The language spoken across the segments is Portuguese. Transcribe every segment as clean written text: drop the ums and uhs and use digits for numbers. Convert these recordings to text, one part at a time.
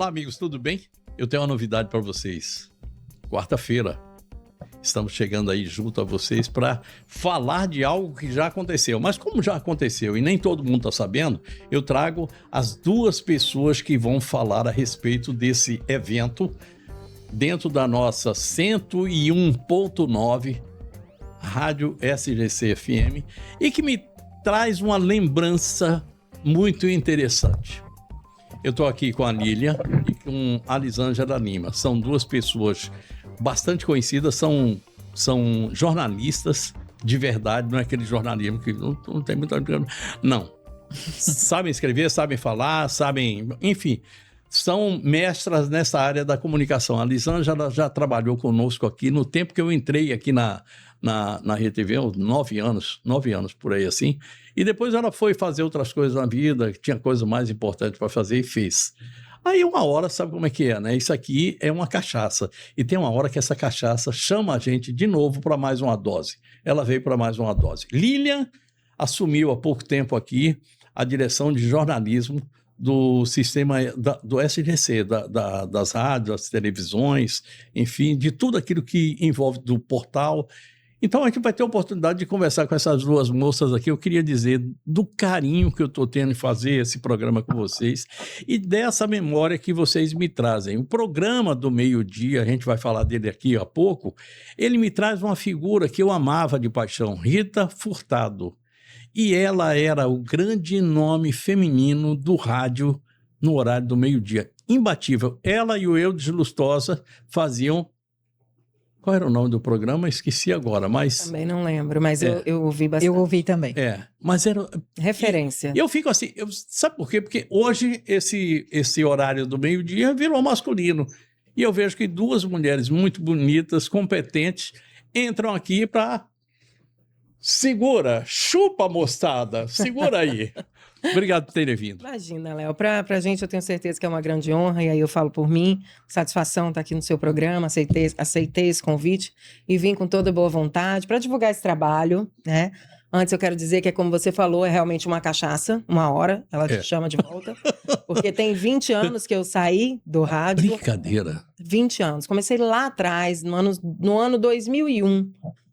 Olá, amigos, tudo bem? Eu tenho uma novidade para vocês. Quarta-feira, estamos chegando aí junto a vocês para falar de algo que já aconteceu. Mas como já aconteceu e nem todo mundo está sabendo, eu trago as duas pessoas que vão falar a respeito desse evento dentro da nossa 101.9 Rádio SGC FM e que me traz uma lembrança muito interessante. Eu estou aqui com a Lília e com a Lisângela Lima. São duas pessoas bastante conhecidas, são jornalistas de verdade, não é aquele jornalismo que não tem muita... Não. Sabem escrever, sabem falar, sabem... Enfim, são mestras nessa área da comunicação. A Lisângela já trabalhou conosco aqui no tempo que eu entrei aqui na RTV, uns 9 anos por aí assim, e depois ela foi fazer outras coisas na vida, tinha coisas mais importantes para fazer e fez. Aí uma hora, sabe como é que é, né? Isso aqui é uma cachaça, e tem uma hora que essa cachaça chama a gente de novo para mais uma dose. Ela veio para mais uma dose. Lilian assumiu há pouco tempo aqui a direção de jornalismo do sistema do SGC, das rádios, das televisões, enfim, de tudo aquilo que envolve do portal. Então, a gente vai ter a oportunidade de conversar com essas duas moças aqui. Eu queria dizer do carinho que eu estou tendo em fazer esse programa com vocês e dessa memória que vocês me trazem. O programa do meio-dia, a gente vai falar dele aqui a pouco, ele me traz uma figura que eu amava de paixão, Rita Furtado. E ela era o grande nome feminino do rádio no horário do meio-dia. Imbatível. Ela e o Eudes Lustosa faziam... Qual era o nome do programa? Esqueci agora, mas... Também não lembro, mas eu ouvi bastante. Eu ouvi também. Mas era... Referência. E eu fico assim, sabe por quê? Porque hoje esse horário do meio-dia virou masculino. E eu vejo que duas mulheres muito bonitas, competentes, entram aqui para... Segura, chupa, moçada, segura aí. Obrigado por terem vindo. Imagina, Léo, pra gente eu tenho certeza que é uma grande honra, e aí eu falo por mim, satisfação estar aqui no seu programa, aceitei esse convite e vim com toda boa vontade para divulgar esse trabalho, né? Antes eu quero dizer que, como você falou, é realmente uma cachaça, uma hora, ela te chama de volta, porque tem 20 anos que eu saí do rádio. Brincadeira. 20 anos, comecei lá atrás, no ano 2001.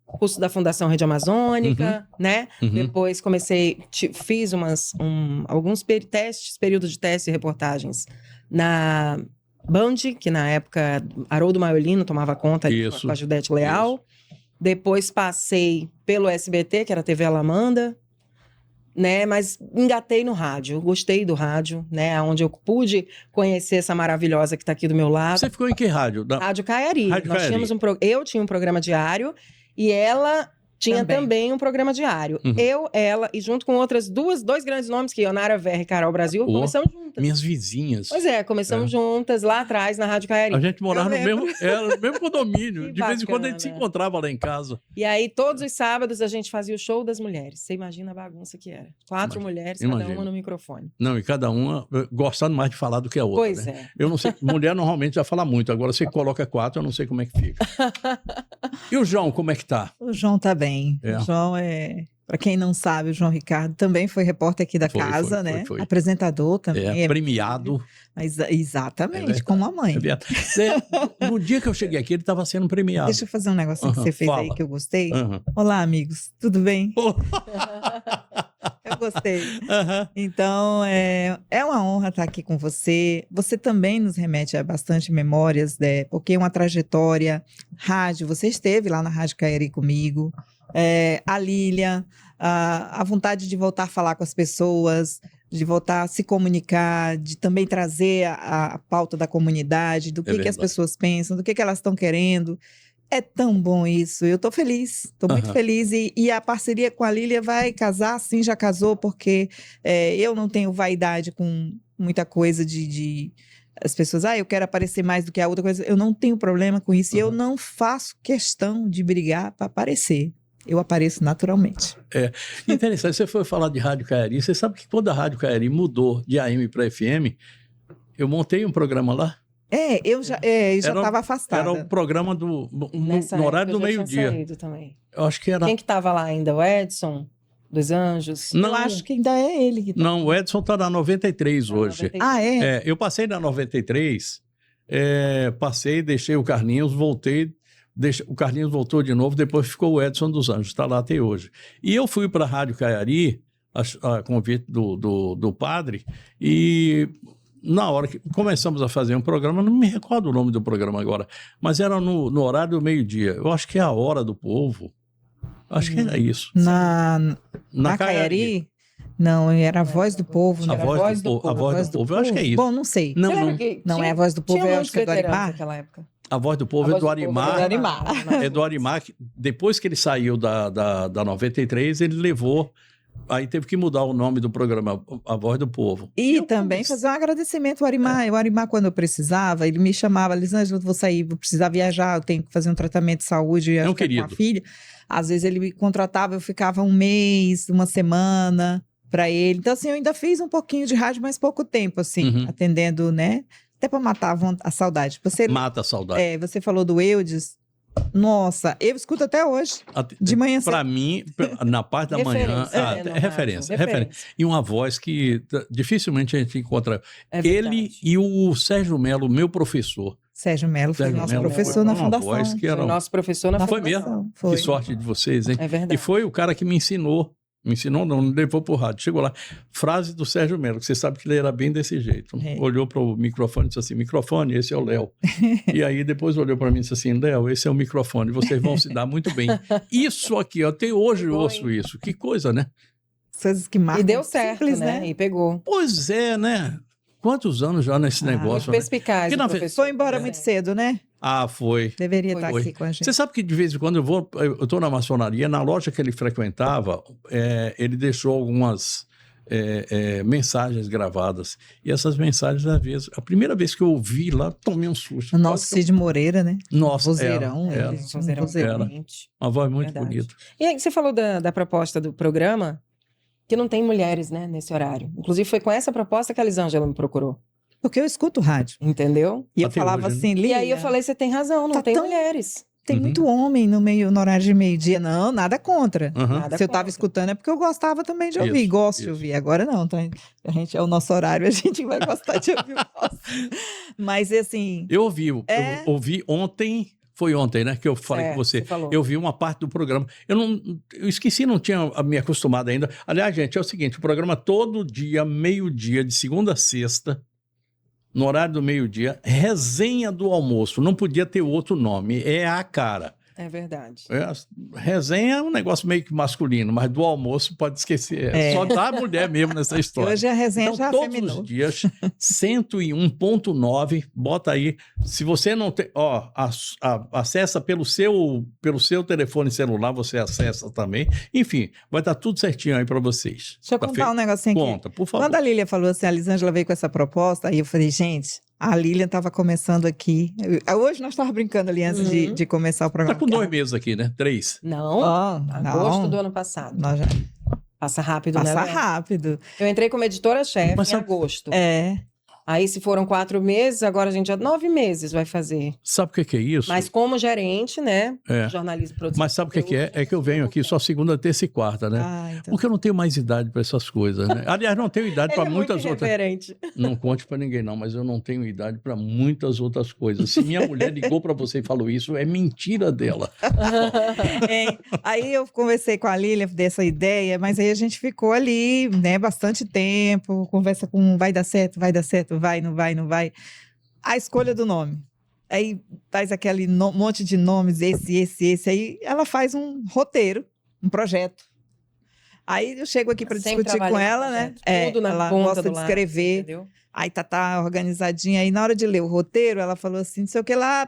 Curso da Fundação Rede Amazônica, né? Depois fiz alguns testes, períodos de teste e reportagens na Band, que na época Haroldo Maiolino tomava conta com a Judete Leal. Isso. Depois passei pelo SBT, que era a TV Alamanda, né? Mas engatei no rádio, gostei do rádio, né? Onde eu pude conhecer essa maravilhosa que está aqui do meu lado. Você ficou em que rádio? Rádio Caiari. Eu tinha um programa diário. E ela tinha também um programa diário. Ela, e junto com outras dois grandes nomes, que Ionara Verra e Carol Brasil, começamos juntas. Minhas vizinhas. Pois começamos juntas lá atrás, na Rádio Caiari. A gente morava no mesmo condomínio. De vez em quando a gente se encontrava lá em casa. E aí, todos os sábados, a gente fazia o show das mulheres. Você imagina a bagunça que era. 4 mulheres, cada uma no microfone. Não, e cada uma gostando mais de falar do que a outra. Pois né? Eu não sei, mulher normalmente já fala muito. Agora, você coloca 4, eu não sei como é que fica. E o João, como é que tá? O João tá bem. O João para quem não sabe, o João Ricardo também foi repórter aqui da casa, né? Foi. Apresentador também. Premiado. Mas, exatamente, como a mãe. No dia que eu cheguei aqui, ele estava sendo premiado. Deixa eu fazer um negocinho que você fez aí que eu gostei. Olá, amigos, tudo bem? Eu gostei. Então, é uma honra estar aqui com você. Você também nos remete a bastante memórias, né? Porque é uma trajetória. Rádio, você esteve lá na Rádio Caiari comigo. A Lília, a vontade de voltar a falar com as pessoas, de voltar a se comunicar, de também trazer a pauta da comunidade, do que as pessoas pensam, do que elas estão querendo. É tão bom isso. Eu tô feliz, tô muito feliz. E a parceria com a Lília vai casar, sim, já casou, porque eu não tenho vaidade com muita coisa de as pessoas, eu quero aparecer mais do que a outra coisa. Eu não tenho problema com isso. E eu não faço questão de brigar para aparecer. Eu apareço naturalmente. Interessante, você foi falar de Rádio Caiari. Você sabe que quando a Rádio Caiari mudou de AM para FM, eu montei um programa lá. Eu já estava afastada. Era o programa no horário do meio-dia. Também. Eu acho que era... Quem que estava lá ainda? O Edson? Dos Anjos? Não, Eu acho que ainda é ele que tá. Não, o Edson está na 93 hoje. 93. Ah, é? Eu passei na 93, passei, deixei o Carlinhos, voltei, o Carlinhos voltou de novo, depois ficou o Edson dos Anjos, está lá até hoje. E eu fui para a Rádio Caiari, a convite do padre, e na hora que começamos a fazer um programa, não me recordo o nome do programa agora, mas era no horário do meio-dia. Eu acho que é a Hora do Povo. Acho que era isso. Na Caiari? Não, era a Voz do Povo. A Né? Voz do Povo. A Voz do Povo, eu acho que é isso. Bom, não sei. Não é a Voz do Povo, eu acho que é do Arimar. naquela época. A Voz do Povo é do Arimar. É do Arimar. Depois que ele saiu da 93, ele levou... Aí teve que mudar o nome do programa, A Voz do Povo. E também fazer um agradecimento ao Arimar. O Arimar, quando eu precisava, ele me chamava, Lisângela, eu vou sair, vou precisar viajar, eu tenho que fazer um tratamento de saúde, acho que é com a filha. Às vezes ele me contratava, eu ficava um mês, uma semana para ele. Então, assim, eu ainda fiz um pouquinho de rádio, mas pouco tempo, assim, atendendo, né? Até para matar a saudade. Mata a saudade. Você falou do Eudes. Nossa, eu escuto até hoje, de manhã cedo. Para mim, na parte da manhã, referência. E uma voz que dificilmente a gente encontra. Ele e o Sérgio Melo, meu professor. Sérgio Melo foi nosso professor na fundação. Voz que era nosso professor na fundação. Foi mesmo? Foi. Que sorte de vocês, hein? É verdade. E foi o cara que me ensinou. Me ensinou, não levou pro rádio. Chegou lá, frase do Sérgio Melo, que você sabe que ele era bem desse jeito. Olhou para o microfone e disse assim, microfone, esse é o Léo. E aí depois olhou para mim e disse assim, Léo, esse é o microfone, vocês vão se dar muito bem. Isso aqui, até hoje eu ouço isso. Que coisa, né? Coisas que marcam. E deu certo, simples, né? E pegou. Pois é, né? Quantos anos já nesse negócio? Perspicaz, né? Foi embora muito cedo, né? Foi. Deveria estar aqui com a gente. Você sabe que de vez em quando eu estou na maçonaria, na loja que ele frequentava, ele deixou algumas mensagens gravadas. E essas mensagens, às vezes, a primeira vez que eu ouvi lá, tomei um susto. O nosso Cid Moreira, né? Nossa, vozeirão. Era uma voz muito bonita. E aí, você falou da proposta do programa, que não tem mulheres, né, nesse horário. Inclusive, foi com essa proposta que a Lisângela me procurou. Porque eu escuto rádio. Entendeu? E eu falava hoje, assim, Lília... E aí eu falei, você tem razão, não tem mulheres. Tem muito homem no horário de meio-dia. Não, nada contra. Nada Se eu estava escutando é porque eu gostava também de ouvir. Gosto de ouvir. Agora não, então a gente é o nosso horário, a gente vai gostar de ouvir o nosso. Mas assim... Eu ouvi ontem... Foi ontem, né, que eu falei com você. Eu vi uma parte do programa. Eu esqueci, não tinha me acostumado ainda. Aliás, gente, é o seguinte, o programa todo dia, meio-dia, de segunda a sexta, no horário do meio-dia, resenha do almoço. Não podia ter outro nome. É a cara. É verdade. Resenha é um negócio meio que masculino, mas do almoço pode esquecer. Só dá mulher mesmo nessa história. Hoje a resenha já todos feminou. os dias, 101.9, bota aí. Se você não tem... acessa pelo seu telefone celular, você acessa também. Enfim, vai estar tudo certinho aí para vocês. Deixa eu contar um negocinho aqui. Conta, por favor. Quando a Lília falou assim, a Lisângela veio com essa proposta, aí eu falei, gente... A Lília estava começando aqui. Hoje nós estávamos brincando ali antes de começar o programa. Está com 2 meses aqui, né? 3. Não, agosto do ano passado. Nós já... Passa rápido, né? Passa rápido. Eu entrei como editora-chefe em agosto. Aí, se foram 4 meses, agora a gente já 9 meses vai fazer. Sabe o que é isso? Mas como gerente, né? Jornalismo e produção. Mas sabe o que é? É que eu venho aqui só segunda, terça e quarta, né? Então. Porque eu não tenho mais idade para essas coisas, né? Aliás, não tenho idade para muitas outras. Não conte para ninguém, não, mas eu não tenho idade para muitas outras coisas. Se minha mulher ligou para você e falou isso, é mentira dela. Aí eu conversei com a Lília dessa ideia, mas aí a gente ficou ali, né, bastante tempo, conversa com vai dar certo, vai, não vai. A escolha do nome. Aí faz aquele monte de nomes, esse. Aí ela faz um roteiro, um projeto. Aí eu chego aqui para discutir com ela, né? Tudo na ela ponta gosta de escrever. Entendeu? Aí tá organizadinha. Aí na hora de ler o roteiro, ela falou assim, não sei o que lá,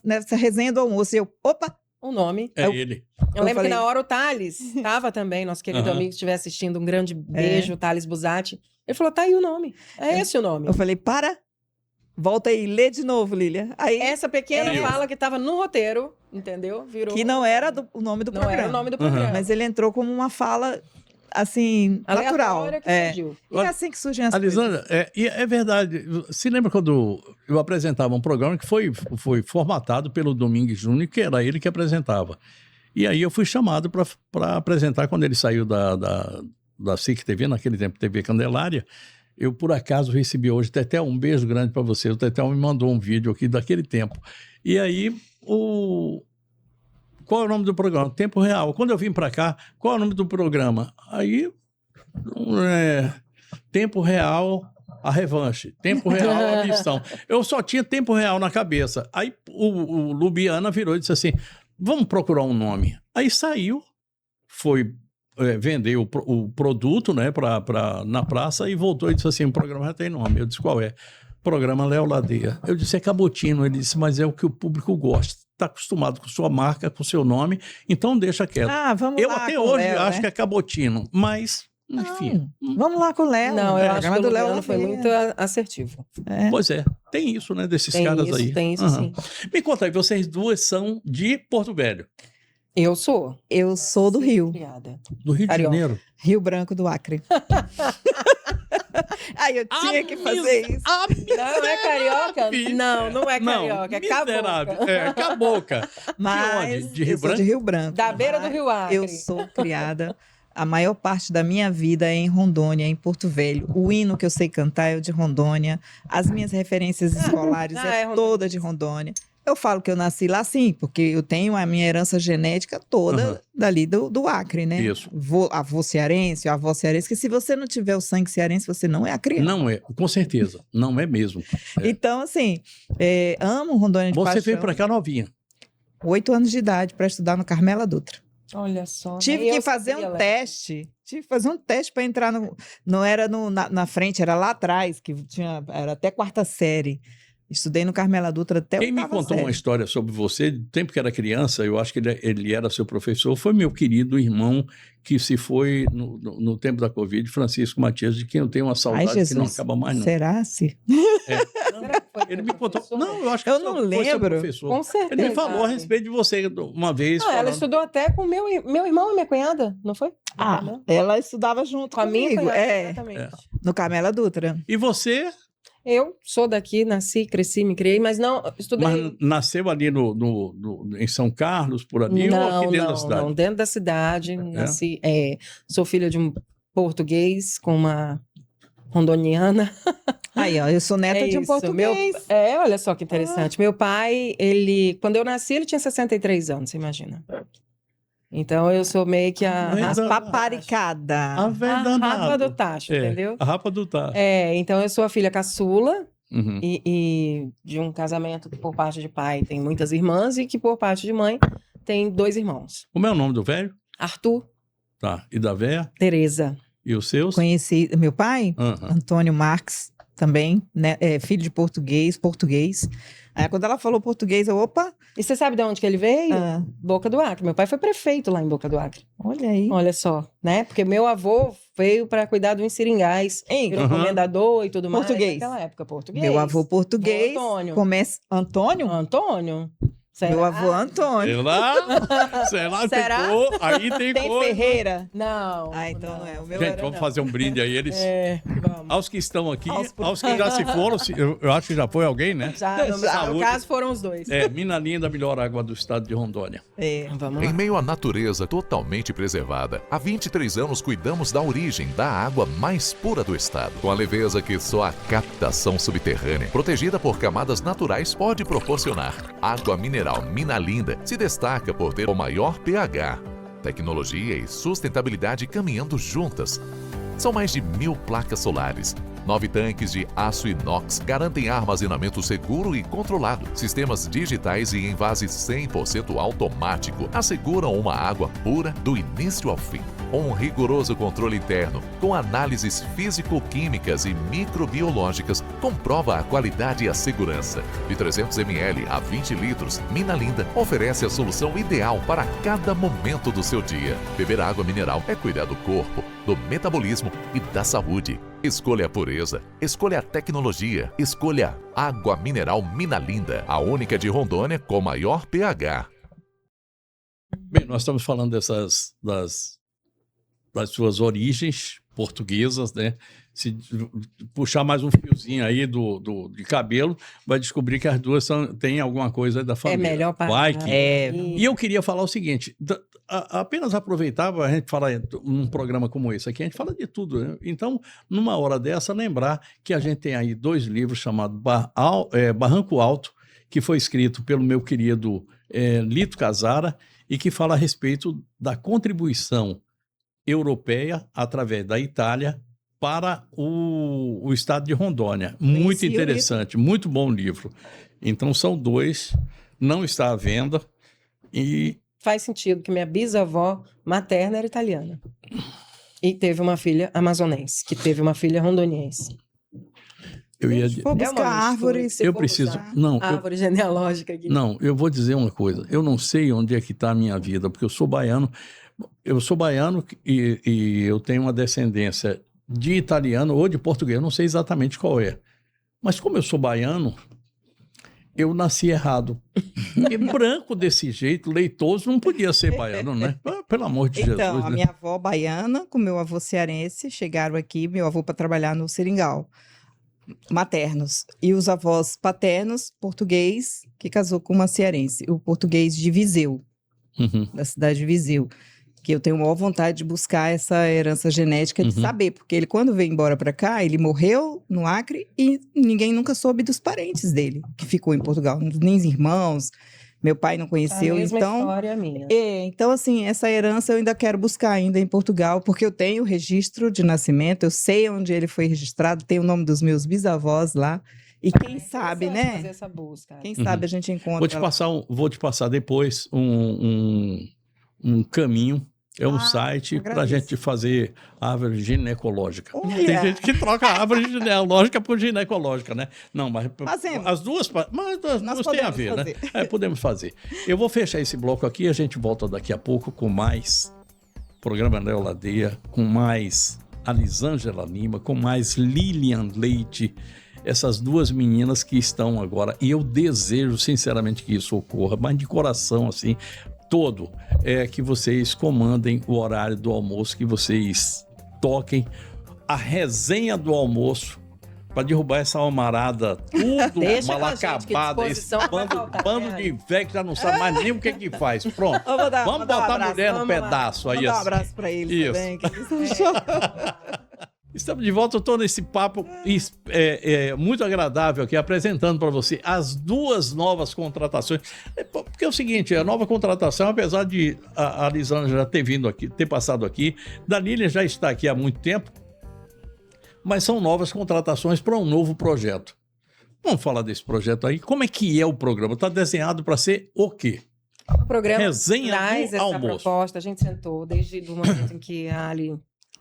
nessa resenha do almoço. E eu, opa! O nome. Ele. Eu lembro que na hora o Thales estava também, nosso querido amigo que estiver assistindo, um grande beijo, o Thales Busatti. Ele falou, tá aí o nome. É esse o nome. Eu falei, volta aí, lê de novo, Lília. Aí, essa pequena fala que estava no roteiro, entendeu? Virou... Que não era o nome do programa. Não era o nome do programa. Mas ele entrou como uma fala, assim, natural. Surgiu. E é assim que surgem as coisas. Lisângela, é verdade. Se lembra quando eu apresentava um programa que foi formatado pelo Domingues Júnior, que era ele que apresentava. E aí eu fui chamado para apresentar quando ele saiu da SIC TV, naquele tempo TV Candelária. Eu, por acaso, recebi hoje, Teté, um beijo grande para você. O Teté me mandou um vídeo aqui daquele tempo. E aí, qual é o nome do programa? Tempo Real. Quando eu vim para cá, qual é o nome do programa? Aí, Tempo Real, a revanche. Tempo Real, a missão. Eu só tinha Tempo Real na cabeça. Aí o Lubiana virou e disse assim, vamos procurar um nome. Aí saiu, foi vender o produto, né, na praça e voltou e disse assim, o programa já tem nome. Eu disse, qual é? Programa Léo Ladeia. Eu disse, é Cabotino. Ele disse, mas é o que o público gosta. Está acostumado com sua marca, com seu nome, então deixa quieto. Vamos lá até com hoje Léo, acho que é Cabotino, mas, enfim. Vamos lá com o Léo. Não, eu acho que o do Léo Lubiano foi muito assertivo. Pois é, tem isso, né, desses Tem caras isso, aí. tem isso, sim. Me conta aí, vocês duas são de Porto Velho, Eu sou. Eu sou do Rio. Criada. do Rio Carioca. de Janeiro. Rio Branco do Acre. Aí eu tinha que fazer isso. Não é carioca? Não, não é carioca, é miserável. cabocla. É, cabocla. Mas onde? De Rio eu sou Branco? de Rio Branco. Da beira do Mas Rio Acre. Eu sou criada. A maior parte da minha vida é em Rondônia, em Porto Velho. O hino que eu sei cantar é o de Rondônia. As minhas referências escolares é toda de Rondônia. Eu falo que eu nasci lá sim, porque eu tenho a minha herança genética toda dali do Acre, né? Isso. Avô cearense, avó cearense, que se você não tiver o sangue cearense, você não é acriano. Não é, com certeza, não é mesmo. Então, assim, amo Rondônia de Você paixão. veio para cá novinha. 8 anos de idade para estudar no Carmela Dutra. Olha só. Tive que fazer um teste. Tive que fazer um teste para entrar no. Não era na frente, era lá atrás, que era até 4ª série. Estudei no Carmela Dutra até Quem me 8ª contou série. uma história sobre você, do tempo que era criança, eu acho que ele era seu professor, foi meu querido irmão que se foi no tempo da Covid, Francisco Matias, de quem eu tenho uma saudade que não acaba mais, não. Será se? Ele me contou. Não, eu acho que Eu não foi seu lembro. professor. Com certeza. Ele me falou a respeito de você uma vez. Não, ela falando. estudou até com meu irmão e minha cunhada, não foi? Ela estudava junto Com a minha comigo. cunhada, exatamente. No Carmela Dutra. E você, Eu sou daqui, nasci, cresci, me criei, mas não, estudei... mas nasceu ali em São Carlos, por ali, ou aqui dentro da cidade? Não, dentro da cidade, nasci, sou filha de um português com uma rondoniana. Aí, ó, eu sou neta de um isso, português. olha só que interessante. Meu pai, quando eu nasci, ele tinha 63 anos, você imagina. Então, eu sou meio que As paparicada. A rapa do tacho, entendeu? A rapa do tacho. Então eu sou a filha caçula Uhum. e de um casamento que por parte de pai tem muitas irmãs e que por parte de mãe tem 2 irmãos. Como é o nome do velho? Arthur, Tá. E da véia? Tereza. E os seus? Conheci meu pai, Aham. Antônio Marques, também, né? Filho de português. Aí quando ela falou português, eu, opa! E você sabe de onde que ele veio? Boca do Acre. Meu pai foi prefeito lá em Boca do Acre. Olha aí. Olha só, né? Porque meu avô veio para cuidar do Seringais, virou comendador e tudo mais. Português. Naquela época, português. Meu avô português. Antônio. Começa... Antônio? Antônio? Meu avô Antônio. Será? Ficou, aí tem Tem coisa. Ferreira? Não. Então não é. O meu Gente, era vamos não. fazer um brinde aí. Eles, Vamos. aos que estão aqui, aos que já se foram, eu acho que já foi alguém, né? Já, no Saúde. caso, foram os 2. Mina Linda, a melhor água do estado de Rondônia. Vamos Em lá. meio à natureza totalmente preservada, há 23 anos cuidamos da origem da água mais pura do estado. Com a leveza que só a captação subterrânea, protegida por camadas naturais, pode proporcionar. Água mineral Mina Linda se destaca por ter o maior pH. Tecnologia e sustentabilidade caminhando juntas. São mais de 1000 placas solares. 9 tanques de aço inox garantem armazenamento seguro e controlado. Sistemas digitais e envase 100% automático asseguram uma água pura do início ao fim. Um rigoroso controle interno, com análises físico-químicas e microbiológicas, comprova a qualidade e a segurança. De 300 ml a 20 litros, Mina Linda oferece a solução ideal para cada momento do seu dia. Beber água mineral é cuidar do corpo, do metabolismo e da saúde. Escolha a pureza, escolha a tecnologia, escolha água mineral Mina Linda, a única de Rondônia com maior pH. Bem, nós estamos falando das suas origens, portuguesas, né? Se puxar mais um fiozinho aí de cabelo, vai descobrir que as duas têm alguma coisa da família. É melhor parar. Vai que... E E eu queria falar o seguinte, apenas aproveitava a gente falar num programa como esse aqui, a gente fala de tudo, né? Então, numa hora dessa, lembrar que a gente tem aí 2 livros chamados Barranco Alto, que foi escrito pelo meu querido Lito Casara, e que fala a respeito da contribuição europeia através da Itália para o estado de Rondônia. Muito Conheci o interessante, muito bom livro. Então são 2, não está à venda e faz sentido que minha bisavó materna era italiana. E teve uma filha amazonense, que teve uma filha rondoniense. eu ia Se for É uma buscar mistura, árvores, se eu for preciso buscar não, árvore genealógica aqui. não, eu vou dizer uma coisa. Eu não sei onde é que está a minha vida, porque eu sou baiano. Eu sou baiano e eu tenho uma descendência de italiano ou de português, eu não sei exatamente qual é. Mas como eu sou baiano, eu nasci errado. E branco desse jeito, leitoso, não podia ser baiano, né? Pelo amor de Então, Jesus, a né? minha avó baiana com meu avô cearense chegaram aqui, meu avô para trabalhar no Seringal, maternos. E os avós paternos, português, que casou com uma cearense, o português de Viseu, Uhum. da cidade de Viseu. Que eu tenho maior vontade de buscar essa herança genética, de Uhum. saber, porque ele, quando veio embora para cá, ele morreu no Acre e ninguém nunca soube dos parentes dele, que ficou em Portugal, nem os irmãos, meu pai não A conheceu, mesma então... história minha. Então, assim, essa herança eu ainda quero buscar ainda em Portugal, porque eu tenho o registro de nascimento, eu sei onde ele foi registrado, tem o nome dos meus bisavós lá, e quem sabe, Interessante né? fazer essa busca. Quem sabe a gente encontra Vou te passar depois um caminho. É um site para a agradeço. gente fazer árvore ginecológica. Olha! Tem gente que troca a árvore genealógica por ginecológica, né? Não, mas Fazemos. as duas Nós têm a podemos ver, fazer. né? Podemos fazer. Eu vou fechar esse bloco aqui e a gente volta daqui a pouco com mais programa Neo Ladeia, com mais Alisângela Lima, com mais Lilian Leite, essas 2 meninas que estão agora, e eu desejo sinceramente que isso ocorra, mas de coração assim, todo, que vocês comandem o horário do almoço, que vocês toquem a resenha do almoço para derrubar essa almarada tudo Deixa mal com a gente, que acabada, esse disposição vai faltar, bando né? de velho que já não sabe mais nem o que faz. Pronto, vamos botar a mulher no vamos lá. pedaço aí. Mandar um assim. abraço para eles Isso. também. Que eles são Estamos de volta, eu estou nesse papo muito agradável aqui, apresentando para você as 2 novas contratações. Porque é o seguinte, a nova contratação, apesar de a Alisângela ter vindo aqui, ter passado aqui, Danilo já está aqui há muito tempo, mas são novas contratações para um novo projeto. Vamos falar desse projeto aí. Como é que é o programa? Está desenhado para ser o quê? O programa Resenha traz do essa almoço. proposta, a gente sentou desde o momento em que a Ali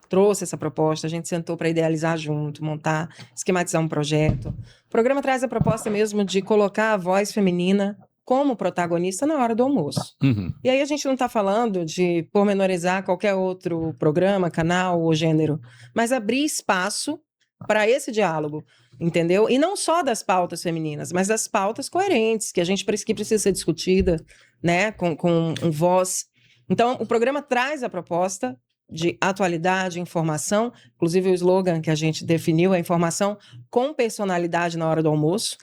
trouxe essa proposta, a gente sentou para idealizar junto, montar, esquematizar um projeto. O programa traz a proposta mesmo de colocar a voz feminina como protagonista na hora do almoço. Uhum. E aí a gente não está falando de pormenorizar qualquer outro programa, canal ou gênero, mas abrir espaço para esse diálogo, entendeu? E não só das pautas femininas, mas das pautas coerentes, que que precisa ser discutida, né, com voz. Então, o programa traz a proposta de atualidade, informação, inclusive o slogan que a gente definiu é informação com personalidade na hora do almoço,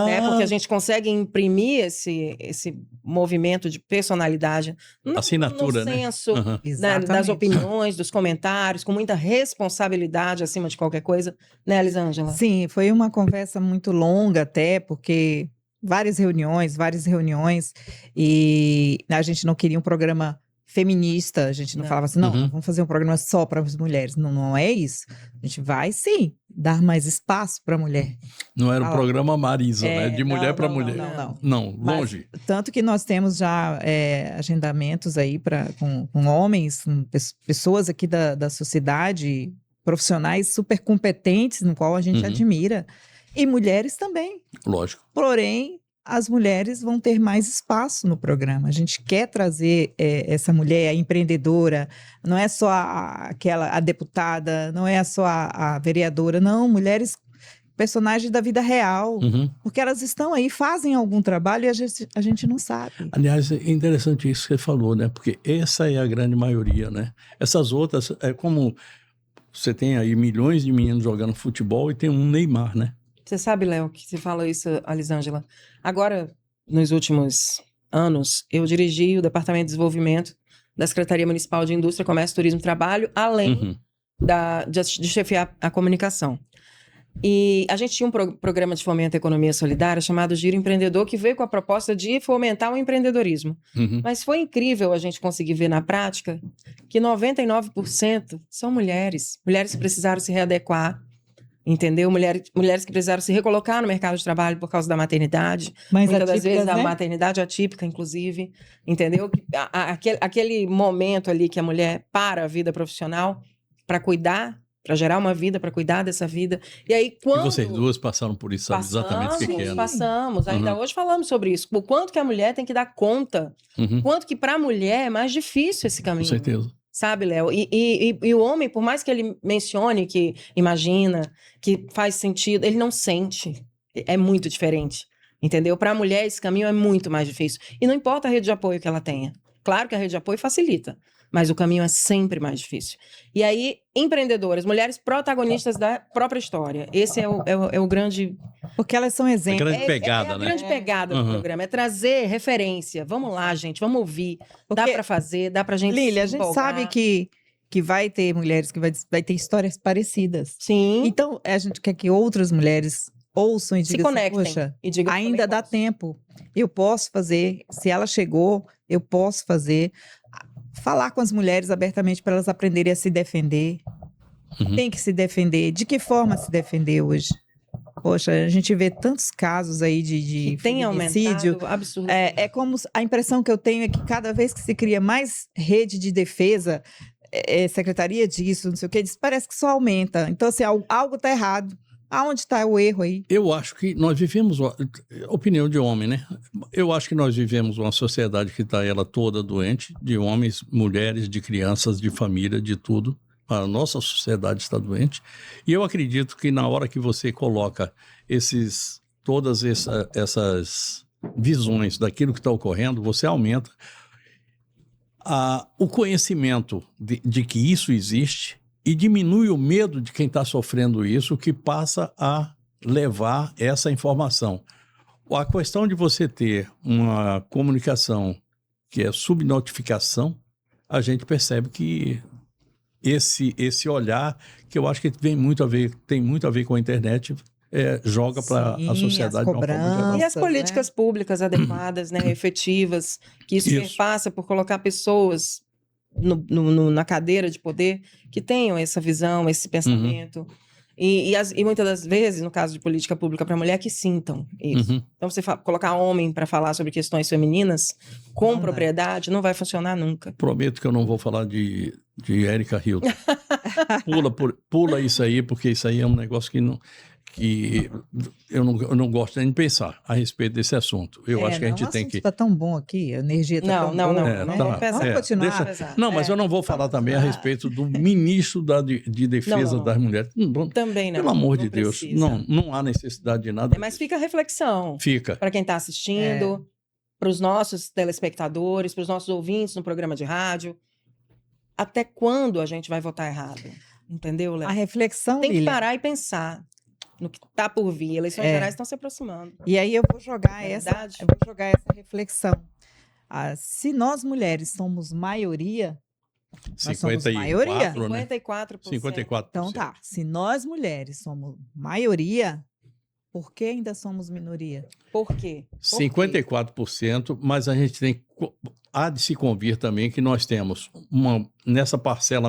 né? Porque a gente consegue imprimir esse movimento de personalidade Assinatura, no né? senso Uhum. das Exatamente. opiniões, dos comentários, com muita responsabilidade acima de qualquer coisa, né, Alisângela? Sim, foi uma conversa muito longa até, porque várias reuniões, e a gente não queria um programa feminista, a gente não Não. falava assim, não, Uhum. vamos fazer um programa só para as mulheres. Não, não é isso. A gente vai, sim, dar mais espaço para a mulher. Não era o Fala. programa Marisa, né? De mulher não, para não, mulher. Não. Não, Mas- longe. Tanto que nós temos já agendamentos aí com homens, com pessoas aqui da sociedade, profissionais super competentes, no qual a gente Uhum. admira, e mulheres também. Lógico. Porém, as mulheres vão ter mais espaço no programa. A gente quer trazer essa mulher, a empreendedora, não é só a deputada, não é só a vereadora, não, mulheres personagens da vida real, Uhum. porque elas estão aí, fazem algum trabalho e a gente não sabe. Aliás, é interessante isso que você falou, né? Porque essa é a grande maioria, né? Essas outras, é como você tem aí milhões de meninos jogando futebol e tem um Neymar, né? Você sabe, Léo, que você fala isso, Alisângela. Agora, nos últimos anos, eu dirigi o Departamento de Desenvolvimento da Secretaria Municipal de Indústria, Comércio, Turismo e Trabalho, além de chefiar a comunicação. E a gente tinha um programa de fomento à economia solidária chamado Giro Empreendedor, que veio com a proposta de fomentar o empreendedorismo. Mas foi incrível a gente conseguir ver na prática que 99% são mulheres. Mulheres que precisaram se readequar, entendeu? Mulheres que precisaram se recolocar no mercado de trabalho por causa da maternidade. Mas Muitas das vezes né? a maternidade atípica, inclusive, entendeu? Aquele momento ali que a mulher para a vida profissional para cuidar, para gerar uma vida, para cuidar dessa vida. E aí, quando... E vocês duas passaram por isso, sabe exatamente o que é. Passamos. Ainda hoje falamos sobre isso. O quanto que a mulher tem que dar conta. Quanto que para a mulher é mais difícil esse caminho. Com certeza. Sabe, Léo? E o homem, por mais que ele mencione que imagina, que faz sentido, ele não sente. É muito diferente. Entendeu? Para a mulher, esse caminho é muito mais difícil. E não importa a rede de apoio que ela tenha. Claro que a rede de apoio facilita, mas o caminho é sempre mais difícil. E aí, empreendedoras, mulheres protagonistas da própria história. Esse é o grande... Porque elas são exemplos. A grande pegada, a né? grande pegada do programa. É trazer referência. Vamos lá, gente. Vamos ouvir. Dá para fazer, dá pra gente Lília, a se gente empolgar. sabe que vai ter mulheres que vai ter histórias parecidas. Sim. Então, a gente quer que outras mulheres ouçam e Se digam conectem. assim, poxa, E digam, ainda também dá posso. tempo. Eu posso fazer. Se ela chegou, eu posso fazer. Falar com as mulheres abertamente para elas aprenderem a se defender. Tem que se defender. De que forma se defender hoje? Poxa, a gente vê tantos casos aí de Tem feminicídio. aumentado absurdo. É como a impressão que eu tenho é que cada vez que se cria mais rede de defesa, secretaria disso, não sei o que, parece que só aumenta. Então, assim, algo está errado. Aonde está o erro aí? Eu acho que nós vivemos, opinião de homem, né? Eu acho que nós vivemos uma sociedade que está ela toda doente, de homens, mulheres, de crianças, de família, de tudo. A nossa sociedade está doente. E eu acredito que na hora que você coloca todas essas visões daquilo que está ocorrendo, você aumenta o conhecimento de que isso existe e diminui o medo de quem está sofrendo isso, que passa a levar essa informação. A questão de você ter uma comunicação que é subnotificação, a gente percebe que esse olhar, que eu acho que tem muito a ver com a internet, joga para a sociedade de uma forma geral. E as políticas públicas adequadas, né, efetivas, que isso perpassa por colocar pessoas na cadeira de poder que tenham essa visão, esse pensamento. E muitas das vezes, no caso de política pública para mulher, que sintam isso. Então, você colocar homem para falar sobre questões femininas com propriedade não vai funcionar nunca. Prometo que eu não vou falar de Erika Hilton. Pula isso aí, porque isso aí é um negócio que eu não gosto nem de pensar a respeito desse assunto. Eu acho que a gente tem que... Está tão bom aqui, a energia está tão boa. Vamos continuar. Mas eu não vou falar também a respeito do ministro de Defesa das Mulheres. Também não. Pelo amor de Deus, não há necessidade de nada. Mas fica a reflexão. Fica. Para quem está assistindo, para os nossos telespectadores, para os nossos ouvintes no programa de rádio. Até quando a gente vai votar errado? Entendeu, Léo? A reflexão, tem que parar e pensar no que está por vir. Eleições gerais estão se aproximando. E aí eu vou jogar essa reflexão. Se nós mulheres somos maioria, nós somos maioria. 54%. 54%. Então tá, se nós mulheres somos maioria, por que ainda somos minoria? Por quê? 54%, mas a gente há de se convir também que nós temos nessa parcela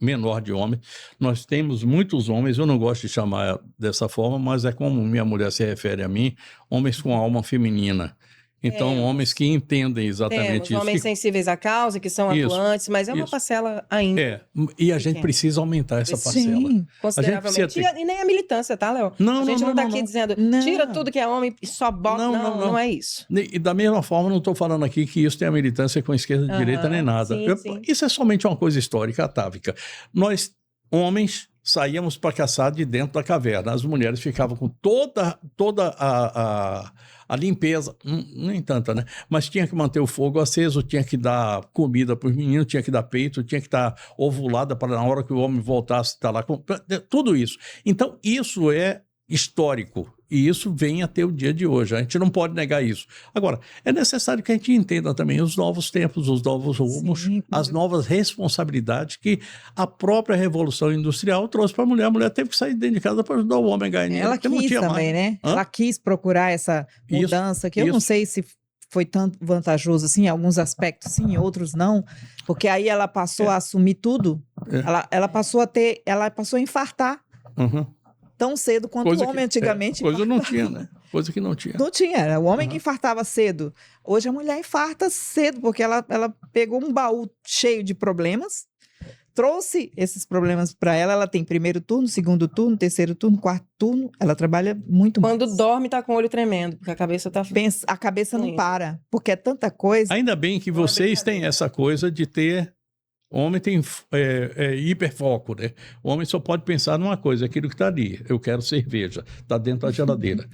menor de homens, nós temos muitos homens, eu não gosto de chamar dessa forma, mas é como minha mulher se refere a mim, homens com alma feminina. Então, homens que entendem exatamente isso. Homens sensíveis à causa, que são atuantes, mas é uma parcela ainda. E a gente precisa aumentar essa parcela. Sim, consideravelmente. E nem a militância, tá, Léo? A gente não está aqui dizendo, tira tudo que é homem e só bota. Não é isso. E da mesma forma, não estou falando aqui que isso tem a militância com esquerda, direita, nem nada. Sim. Isso é somente uma coisa histórica, atávica. Nós, homens, saíamos para caçar de dentro da caverna. As mulheres ficavam com toda a limpeza, nem tanta, né? Mas tinha que manter o fogo aceso, tinha que dar comida para os meninos, tinha que dar peito, tinha que estar ovulada para na hora que o homem voltasse estar lá com tudo isso. Então, isso é histórico. E isso vem até o dia de hoje. A gente não pode negar isso. Agora, é necessário que a gente entenda também os novos tempos, os novos rumos, as novas responsabilidades que a própria Revolução Industrial trouxe para a mulher. A mulher teve que sair dentro de casa para ajudar o homem a ganhar dinheiro. Ela quis também, né? Ela quis procurar essa mudança, que eu não sei se foi tanto vantajoso assim, em alguns aspectos sim, em outros não, porque aí ela passou a assumir tudo. Ela passou a infartar. Tão cedo quanto o homem antigamente. Coisa não tinha, né? Coisa que não tinha. Não tinha, era o homem que infartava cedo. Hoje a mulher infarta cedo, porque ela pegou um baú cheio de problemas, trouxe esses problemas para ela. Ela tem primeiro turno, segundo turno, terceiro turno, quarto turno. Ela trabalha muito mais. Quando dorme, tá com o olho tremendo, porque a cabeça tá... A cabeça não para, porque é tanta coisa. Ainda bem que vocês têm essa coisa de ter... O homem tem hiperfoco, né? O homem só pode pensar numa coisa, aquilo que está ali. Eu quero cerveja, está dentro da geladeira.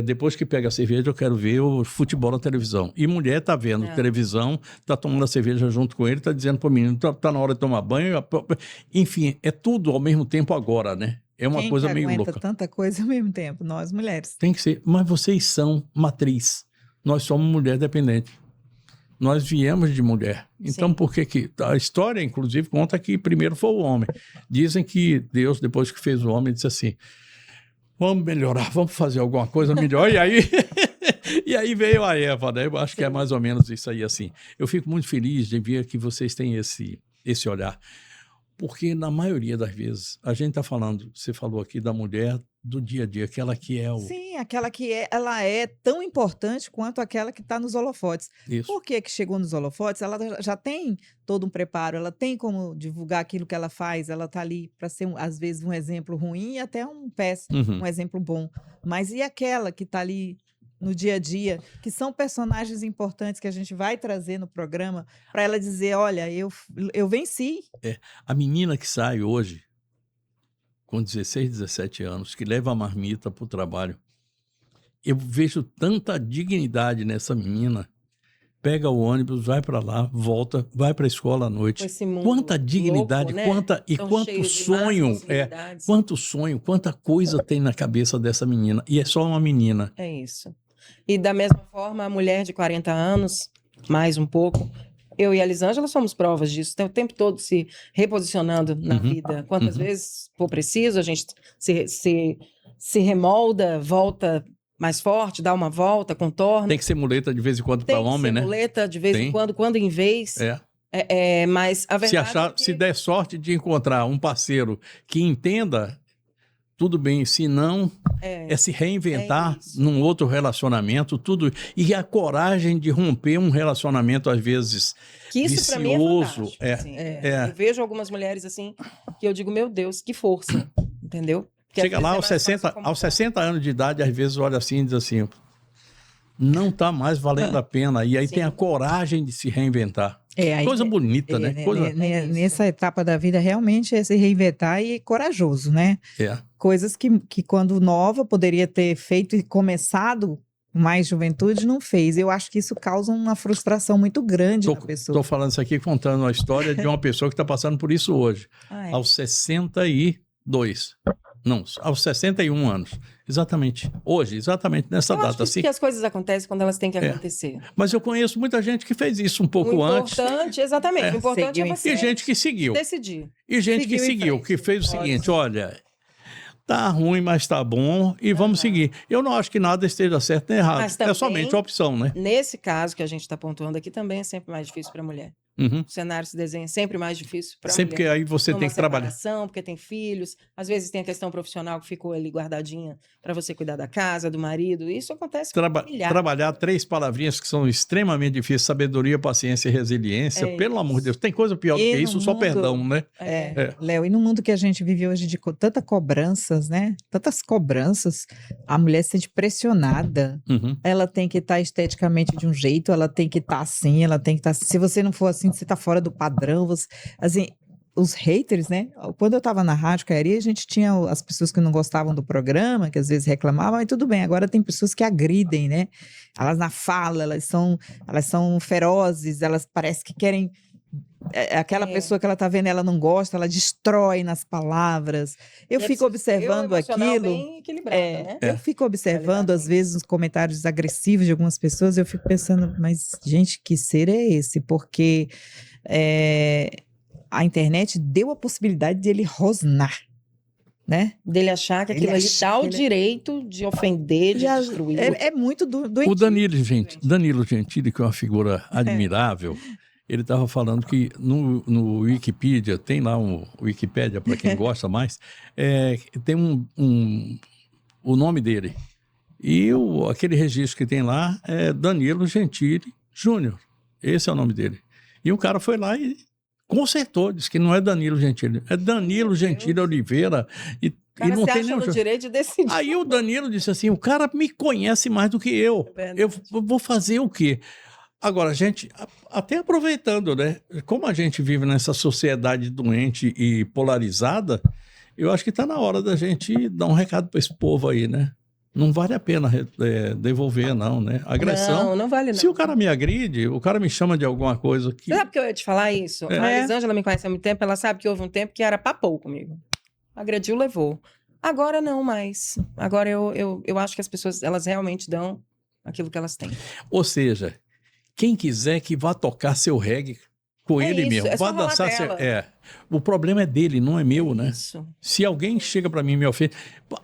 Depois que pega a cerveja, eu quero ver o futebol na televisão. E mulher está vendo televisão, está tomando a cerveja junto com ele, está dizendo para o menino, está na hora de tomar banho. Enfim, é tudo ao mesmo tempo agora, né? É uma coisa meio louca. Tanta coisa ao mesmo tempo, nós mulheres. Tem que ser, mas vocês são matriz. Nós somos mulher dependente. Nós viemos de mulher. Então, por que a história, inclusive, conta que primeiro foi o homem. Dizem que Deus, depois que fez o homem, disse assim, vamos melhorar, vamos fazer alguma coisa melhor. E aí veio a Eva, né? Eu acho que é mais ou menos isso aí, assim. Eu fico muito feliz de ver que vocês têm esse olhar. Porque, na maioria das vezes, a gente está falando, você falou aqui da mulher do dia a dia, aquela que é o... Sim, aquela que ela é tão importante quanto aquela que está nos holofotes. Isso. Por que chegou nos holofotes? Ela já tem todo um preparo, ela tem como divulgar aquilo que ela faz, ela está ali para ser, às vezes, um exemplo ruim e até um péssimo, um exemplo bom. Mas e aquela que está ali no dia a dia, que são personagens importantes que a gente vai trazer no programa para ela dizer, olha, eu venci. A menina que sai hoje, com 16, 17 anos, que leva a marmita para o trabalho, eu vejo tanta dignidade nessa menina. Pega o ônibus, vai para lá, volta, vai para a escola à noite. Quanta dignidade, louco, né? Quanto sonho, quanta coisa tem na cabeça dessa menina. E é só uma menina. É isso. E da mesma forma, a mulher de 40 anos, mais um pouco, eu e a Elisângela somos provas disso, tem o tempo todo se reposicionando na vida. Quantas vezes for preciso, a gente se remolda, volta mais forte, dá uma volta, contorna. Tem que ser muleta de vez em quando para homem, né? Tem que ser muleta de vez em quando em vez. Mas a verdade se der sorte de encontrar um parceiro que entenda, tudo bem. Se não, se reinventar num outro relacionamento, tudo. E a coragem de romper um relacionamento, às vezes, que isso vicioso. Pra mim é fantástico, Eu vejo algumas mulheres assim, que eu digo, meu Deus, que força, entendeu? Porque chega lá aos 60 anos de idade, às vezes olha assim e diz assim, não está mais valendo a pena. E aí tem a coragem de se reinventar. Coisa bonita, né? Nessa etapa da vida, realmente é se reinventar e corajoso, né? Coisas que quando nova poderia ter feito e começado mais juventude, não fez. Eu acho que isso causa uma frustração muito grande na pessoa. Estou falando isso aqui, contando a história de uma pessoa que está passando por isso hoje. Aos 62. Não, aos 61 anos. Exatamente. Hoje, exatamente nessa data. Acho que as coisas acontecem quando elas têm que acontecer. Mas eu conheço muita gente que fez isso um pouco antes. Exatamente. O importante é você e gente que seguiu. Decidir. E gente que seguiu, que fez o seguinte, olha, tá ruim, mas tá bom e vamos seguir. Eu não acho que nada esteja certo nem errado. Também, é somente a opção, né? Nesse caso que a gente está pontuando aqui, também é sempre mais difícil para a mulher. O cenário se desenha sempre mais difícil para a mulher. Sempre que aí você tem que trabalhar. Porque tem filhos, às vezes tem a questão profissional que ficou ali guardadinha para você cuidar da casa, do marido. Isso acontece com trabalhar 3 palavrinhas que são extremamente difíceis: sabedoria, paciência e resiliência. Pelo amor de Deus, tem coisa pior do que isso, só perdão, né? Léo, e no mundo que a gente vive hoje de tantas cobranças, né? Tantas cobranças, a mulher se sente pressionada. Ela tem que estar esteticamente de um jeito, ela tem que estar assim, ela tem que estar assim. Se você não for assim, você está fora do padrão. Assim, os haters, né? Quando eu estava na Rádio Cairi, a gente tinha as pessoas que não gostavam do programa, que às vezes reclamavam, mas tudo bem. Agora tem pessoas que agridem, né? Elas na fala, elas são ferozes, elas parecem que querem... Aquela pessoa que ela tá vendo, ela não gosta, ela destrói nas palavras. Eu fico observando aquilo. Bem equilibrado, né? Eu fico observando, às vezes, os comentários agressivos de algumas pessoas, eu fico pensando, mas, gente, que ser é esse? Porque a internet deu a possibilidade de ele rosnar, né? Dele achar que aquilo ali dá o direito de ofender, de destruir. É muito doentio. O Danilo Gentili, que é uma figura admirável, ele estava falando que no Wikipedia, tem lá um Wikipédia, para quem gosta mais, tem o nome dele. E aquele registro que tem lá é Danilo Gentili Júnior. Esse é o nome dele. E o cara foi lá e consertou, disse que não é Danilo Gentili, é Danilo Gentili Oliveira. E cara, não você tem acha nenhum no direito de decidir. Aí o Danilo disse assim, o cara me conhece mais do que eu. Eu vou fazer o quê? Agora, gente, até aproveitando, né? Como a gente vive nessa sociedade doente e polarizada, eu acho que está na hora da gente dar um recado para esse povo aí, né? Não vale a pena devolver, não, né? Agressão. Não vale, não. Se o cara me agride, o cara me chama de alguma coisa que... Sabe porque eu ia te falar isso? A Elisângela me conhece há muito tempo, ela sabe que houve um tempo que era papou comigo. Agrediu, levou. Agora não mais. Agora eu acho que as pessoas, elas realmente dão aquilo que elas têm. Ou seja... Quem quiser que vá tocar seu reggae com ele isso, mesmo, vá dançar seu... O problema é dele, não é meu, né? Isso. Se alguém chega pra mim e me ofende...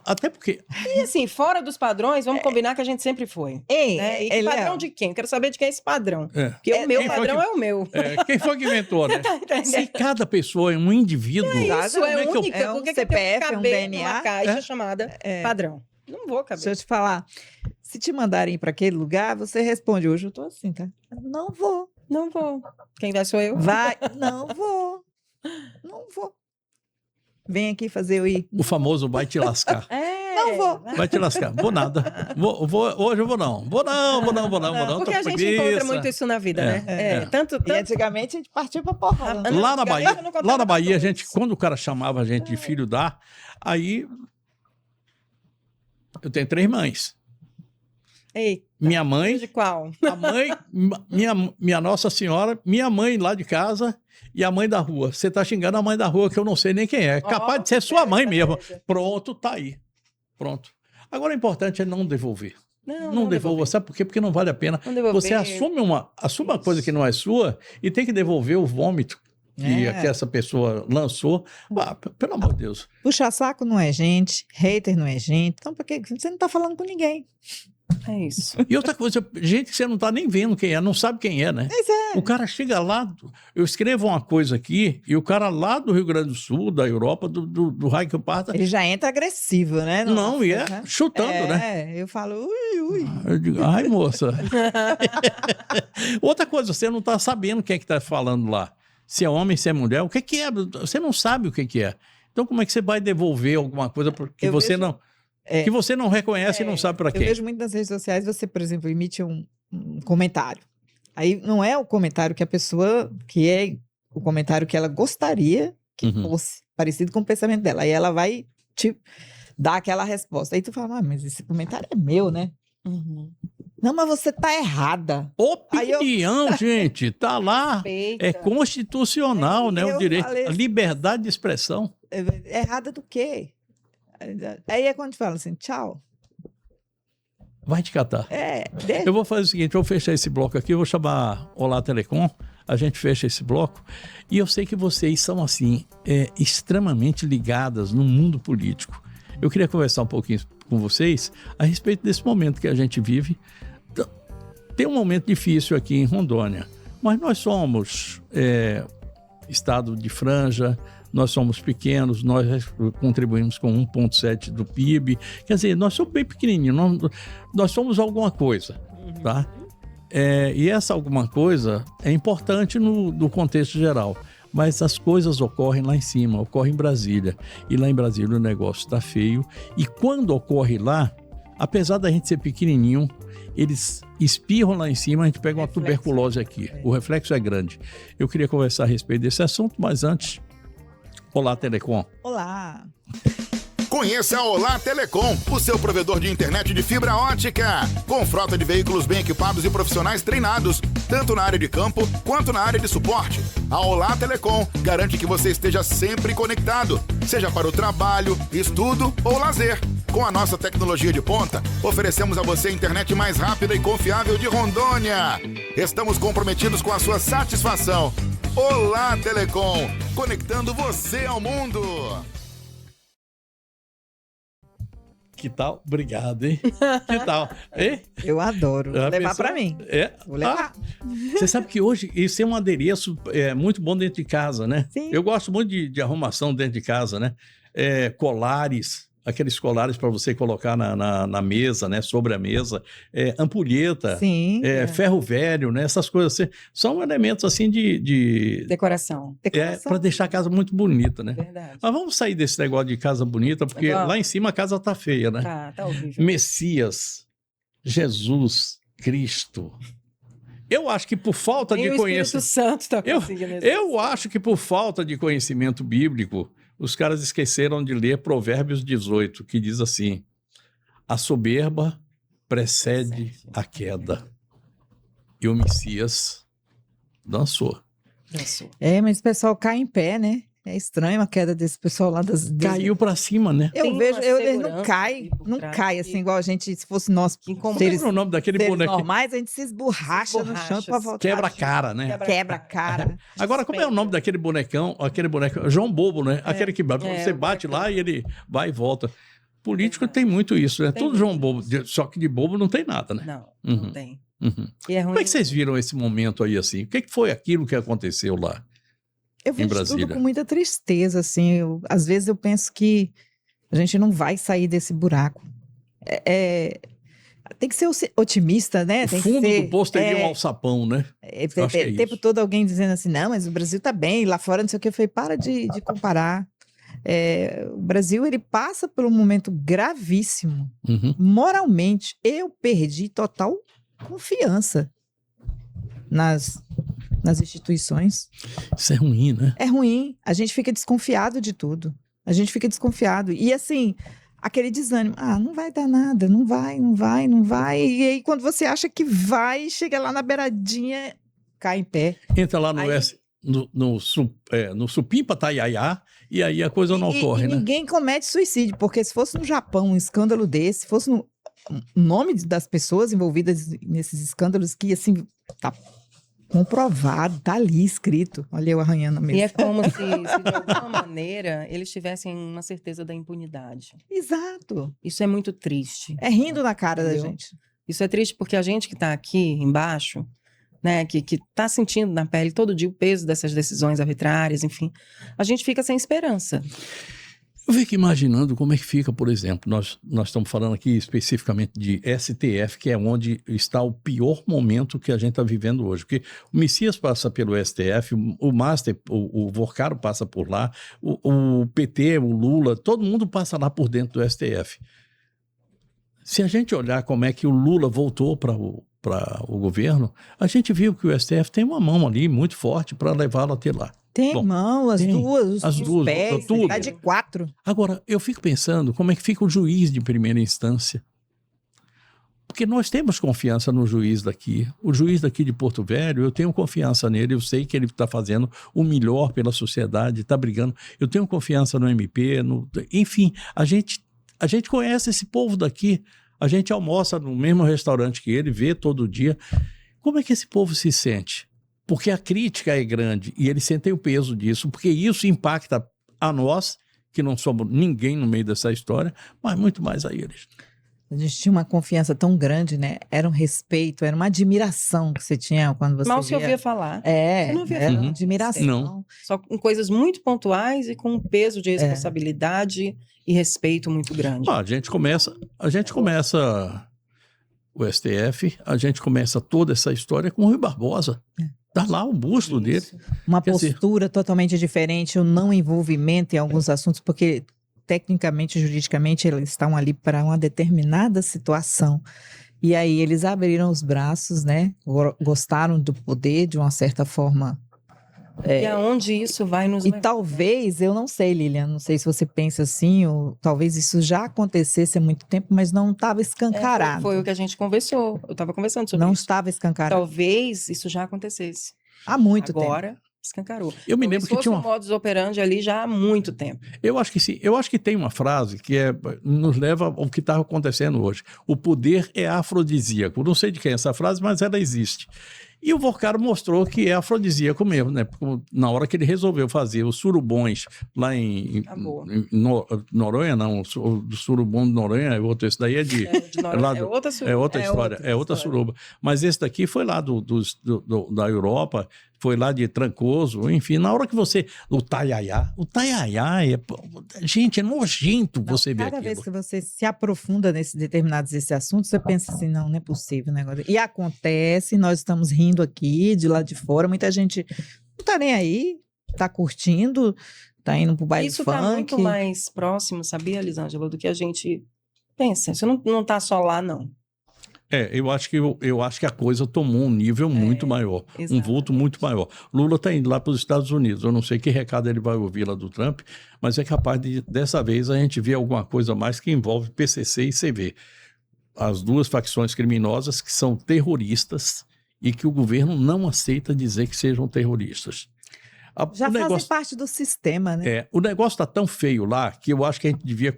Até porque... E assim, fora dos padrões, vamos combinar que a gente sempre foi. Né? E que padrão de quem? Eu quero saber de quem é esse padrão. Porque o meu padrão é o meu. Quem foi que inventou, né? Se cada pessoa é um indivíduo... Isso é única. É um porque CPF, eu um tenho DNA. uma caixa chamada padrão. Não vou caber. Deixa eu te falar. Se te mandarem para aquele lugar, você responde, hoje eu tô assim, tá? Não vou. Não vou. Quem vai sou eu. Vai, não vou. Não vou. Vem aqui fazer eu ir. O famoso vai te lascar. Não vou. Vai te lascar. Vou nada. Hoje eu vou não. Vou não. Porque a gente encontra muito isso na vida, né? Tanto... E antigamente a gente partiu pra porrada. Lá na Bahia, a gente, quando o cara chamava a gente de filho da, aí eu tenho 3 mães. Eita. Minha mãe, de qual? a mãe, minha Nossa Senhora, minha mãe lá de casa e a mãe da rua. Você tá xingando a mãe da rua que eu não sei nem quem é. Capaz de ser sua mãe mesmo. Pronto, tá aí. Pronto. Agora o importante é não devolver. Não devolva. Sabe por quê? Porque não vale a pena. Você assume uma coisa que não é sua e tem que devolver o vômito que essa pessoa lançou. Pelo amor de Deus. Puxa saco não é gente, hater não é gente. Então, por que você não tá falando com ninguém? É isso. E outra coisa, gente que você não tá nem vendo quem é, não sabe quem é, né? Pois é. O cara chega lá, eu escrevo uma coisa aqui, e o cara lá do Rio Grande do Sul, da Europa, do raio que parta... Ele já entra agressivo, né? Não, e chutando, né? Eu falo, ui. Eu digo, ai, moça. Outra coisa, você não tá sabendo quem é que tá falando lá. Se é homem, se é mulher, o que é? Você não sabe o que é. Então, como é que você vai devolver alguma coisa que você não... que você não reconhece e não sabe para quem. Eu vejo muito nas redes sociais, você, por exemplo, emite um comentário. Aí não é o comentário que a pessoa, que é o comentário que ela gostaria que fosse parecido com o pensamento dela. Aí ela vai te dar aquela resposta. Aí tu fala, mas esse comentário é meu, né? Não, mas você tá errada. Opinião, gente, tá lá. É constitucional, né? O direito, a liberdade de expressão. Errada do quê? Aí é quando fala assim, tchau. Vai te catar. Deixa. Eu vou fazer o seguinte, eu vou fechar esse bloco aqui, eu vou chamar Olá Telecom, a gente fecha esse bloco, e eu sei que vocês são, assim, extremamente ligadas no mundo político. Eu queria conversar um pouquinho com vocês a respeito desse momento que a gente vive. Tem um momento difícil aqui em Rondônia, mas nós somos estado de franja, nós somos pequenos, nós contribuímos com 1,7% do PIB. Quer dizer, nós somos bem pequenininhos, nós somos alguma coisa, tá? E essa alguma coisa é importante no contexto geral. Mas as coisas ocorrem lá em cima, ocorrem em Brasília. E lá em Brasília o negócio está feio. E quando ocorre lá, apesar da gente ser pequenininho, eles espirram lá em cima, a gente pega uma tuberculose aqui. O reflexo é grande. Eu queria conversar a respeito desse assunto, mas antes... Olá, Telecom. Olá. Conheça a Olá Telecom, o seu provedor de internet de fibra ótica. Com frota de veículos bem equipados e profissionais treinados, tanto na área de campo quanto na área de suporte. A Olá Telecom garante que você esteja sempre conectado, seja para o trabalho, estudo ou lazer. Com a nossa tecnologia de ponta, oferecemos a você a internet mais rápida e confiável de Rondônia. Estamos comprometidos com a sua satisfação. Olá Telecom, conectando você ao mundo. Que tal? Obrigado, hein? Que tal? Eu adoro. Vou levar para mim. Vou levar. Você sabe que hoje isso é um adereço muito bom dentro de casa, né? Sim. Eu gosto muito de arrumação dentro de casa, né? Colares, aqueles colares para você colocar na mesa, né? Sobre a mesa. Ampulheta. Sim. Ferro velho, né? Essas coisas assim. São elementos assim de Decoração. para deixar a casa muito bonita, né? Verdade. Mas vamos sair desse negócio de casa bonita, porque lá em cima a casa tá feia, né? Tá horrível. Messias, Jesus, Cristo. Eu acho que por falta de O Espírito Santo tá conseguindo isso. eu acho que por falta de conhecimento bíblico, os caras esqueceram de ler Provérbios 18, que diz assim: a soberba precede a queda. E o Messias dançou. Mas o pessoal cai em pé, né? É estranho a queda desse pessoal lá das... Caiu para cima, né? Eu vejo, eles não cai assim, igual a gente, se fosse nós Seres, o nome daquele boneco normais, a gente se esborracha no chão pra voltar. Quebra a cara, né? Quebra a cara. Agora, como é o nome daquele bonecão? Aquele boneco, João Bobo, né? Aquele que você bate lá e ele vai e volta. Político tem muito isso, né? Tudo João Bobo, só que de bobo não tem nada, né? Não tem. E como é que vocês viram esse momento aí, assim? O que foi aquilo que aconteceu lá? Eu vejo tudo com muita tristeza, assim. Às vezes eu penso que a gente não vai sair desse buraco. Tem que ser otimista, né? O tem fundo que ser, do poço teria um alçapão, né? O tempo todo alguém dizendo assim, não, mas o Brasil tá bem, lá fora não sei o que. Eu falei, para de comparar. O Brasil, ele passa por um momento gravíssimo. Moralmente, eu perdi total confiança nas instituições. Isso é ruim, né? É ruim. A gente fica desconfiado de tudo. A gente fica desconfiado. E assim, aquele desânimo. Não vai dar nada. Não vai. E aí, quando você acha que vai, chega lá na beiradinha, cai em pé. Entra lá no Supimpa Taiaiá e aí a coisa não ocorre, né? Ninguém comete suicídio, porque se fosse no Japão um escândalo desse, se fosse o nome das pessoas envolvidas nesses escândalos, que assim, tá comprovado, tá ali escrito. Olha eu arranhando mesmo. E é como se de alguma maneira eles tivessem uma certeza da impunidade. Exato. Isso é muito triste. É rindo na cara da Entendeu? gente. Isso é triste porque a gente que está aqui embaixo, né, que está sentindo na pele todo dia o peso dessas decisões arbitrárias, enfim, a gente fica sem esperança. Eu fico imaginando como é que fica, por exemplo, nós estamos falando aqui especificamente de STF, que é onde está o pior momento que a gente está vivendo hoje, porque o Messias passa pelo STF, o Master, o Vorcaro passa por lá, o PT, o Lula, todo mundo passa lá por dentro do STF. Se a gente olhar como é que o Lula voltou para o governo, a gente viu que o STF tem uma mão ali muito forte para levá-lo até lá. Tem mão, as duas, os pés, tudo. tá de 4. Agora, eu fico pensando como é que fica o juiz de primeira instância. Porque nós temos confiança no juiz daqui. O juiz daqui de Porto Velho, eu tenho confiança nele, eu sei que ele está fazendo o melhor pela sociedade, está brigando. Eu tenho confiança no MP, enfim, a gente conhece esse povo daqui, a gente almoça no mesmo restaurante que ele, vê todo dia. Como é que esse povo se sente? Porque a crítica é grande e eles sentem o peso disso, porque isso impacta a nós, que não somos ninguém no meio dessa história, mas muito mais a eles. A gente tinha uma confiança tão grande, né? Era um respeito, era uma admiração que você tinha quando você Mal se ouvia falar. Você não ouvia era falar. uma admiração. Não. Só com coisas muito pontuais e com um peso de responsabilidade e respeito muito grande. A gente começa o STF, a gente começa toda essa história com o Rui Barbosa. Tá lá o busto dele. Uma postura totalmente diferente, o não envolvimento em alguns assuntos, porque tecnicamente, juridicamente, eles estão ali para uma determinada situação. E aí eles abriram os braços, né? Gostaram do poder de uma certa forma E aonde isso vai nos levar? E talvez, eu não sei, Lilian, não sei se você pensa assim, ou talvez isso já acontecesse há muito tempo, mas não estava escancarado. Foi o que a gente conversou. Eu estava conversando sobre Não isso. estava escancarado. Talvez isso já acontecesse. Há muito tempo. Agora, escancarou. Eu me lembro que tinha um modus operandi ali já há muito tempo. Eu acho que sim. Eu acho que tem uma frase que nos leva ao que está acontecendo hoje. O poder é afrodisíaco. Não sei de quem é essa frase, mas ela existe. E o Vorcaro mostrou que é afrodisíaco mesmo, né? Na hora que ele resolveu fazer os surubons lá em Noronha, não, o surubom de Noronha é outro, esse daí é de... É outra suruba. É outra história, é outra suruba. Mas esse daqui foi lá da Europa, foi lá de Trancoso, enfim, na hora que você... O taiaiá gente, é nojento você ver Cada aquilo. vez que você se aprofunda nesses determinados assuntos, você pensa assim, não é possível o negócio. E acontece, nós estamos rindo aqui, de lá de fora, muita gente não tá nem aí, tá curtindo, tá indo pro baile Isso funk. tá muito mais próximo, sabia, Elisângela, do que a gente pensa. Isso não tá só lá, não. Eu acho que a coisa tomou um nível muito maior, um vulto muito maior. Lula está indo lá para os Estados Unidos. Eu não sei que recado ele vai ouvir lá do Trump, mas é capaz de, dessa vez, a gente ver alguma coisa mais que envolve PCC e CV. As duas facções criminosas que são terroristas e que o governo não aceita dizer que sejam terroristas. Já fazem parte do sistema, né? O negócio está tão feio lá que eu acho que a gente devia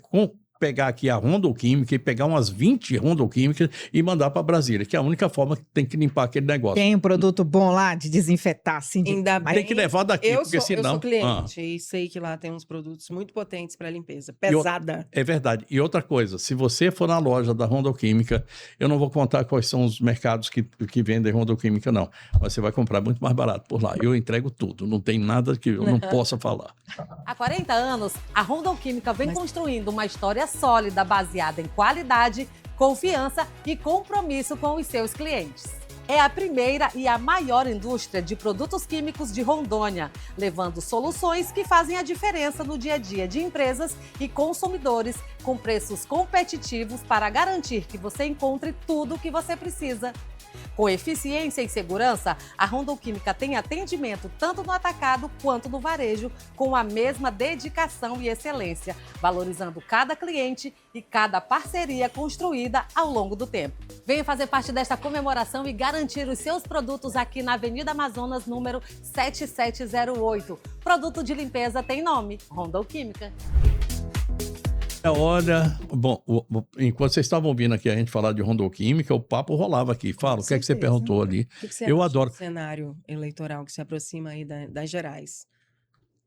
pegar aqui a Rondoquímica e pegar umas 20 Rondoquímicas e mandar para Brasília, que é a única forma que tem que limpar aquele negócio. Tem um produto bom lá de desinfetar, assim. Ainda bem. Tem que levar daqui, porque senão... Eu sou cliente e sei que lá tem uns produtos muito potentes para limpeza, pesada. É verdade. E outra coisa, se você for na loja da Rondoquímica, eu não vou contar quais são os mercados que vendem Rondoquímica, não. Mas você vai comprar muito mais barato por lá. Eu entrego tudo, não tem nada que eu não possa falar. Há 40 anos, a Rondoquímica vem construindo uma história sólida, baseada em qualidade, confiança e compromisso com os seus clientes. É a primeira e a maior indústria de produtos químicos de Rondônia, levando soluções que fazem a diferença no dia a dia de empresas e consumidores, com preços competitivos para garantir que você encontre tudo o que você precisa. Com eficiência e segurança, a Rondoquímica tem atendimento tanto no atacado quanto no varejo, com a mesma dedicação e excelência, valorizando cada cliente e cada parceria construída ao longo do tempo. Venha fazer parte desta comemoração e garantir os seus produtos aqui na Avenida Amazonas, número 7708. Produto de limpeza tem nome, Rondoquímica. Olha, bom, enquanto vocês estavam ouvindo aqui a gente falar de Rondoquímica, o papo rolava aqui. Fala, o que é que você perguntou ali? O que você Eu acha adoro. do cenário eleitoral que se aproxima aí das gerais?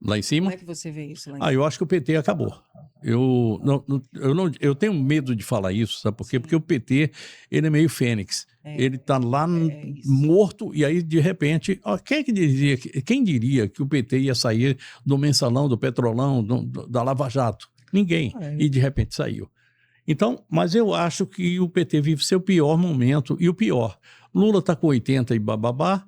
Lá em cima? Como é que você vê isso lá em cima? Eu acho que o PT acabou. Eu tenho medo de falar isso, sabe por quê? Porque o PT, ele é meio fênix. Ele está lá morto e aí, de repente, quem diria que o PT ia sair do mensalão, do petrolão, da Lava Jato? Ninguém. E de repente saiu. Então, mas eu acho que o PT vive seu pior momento e o pior. Lula está com 80 e bababá,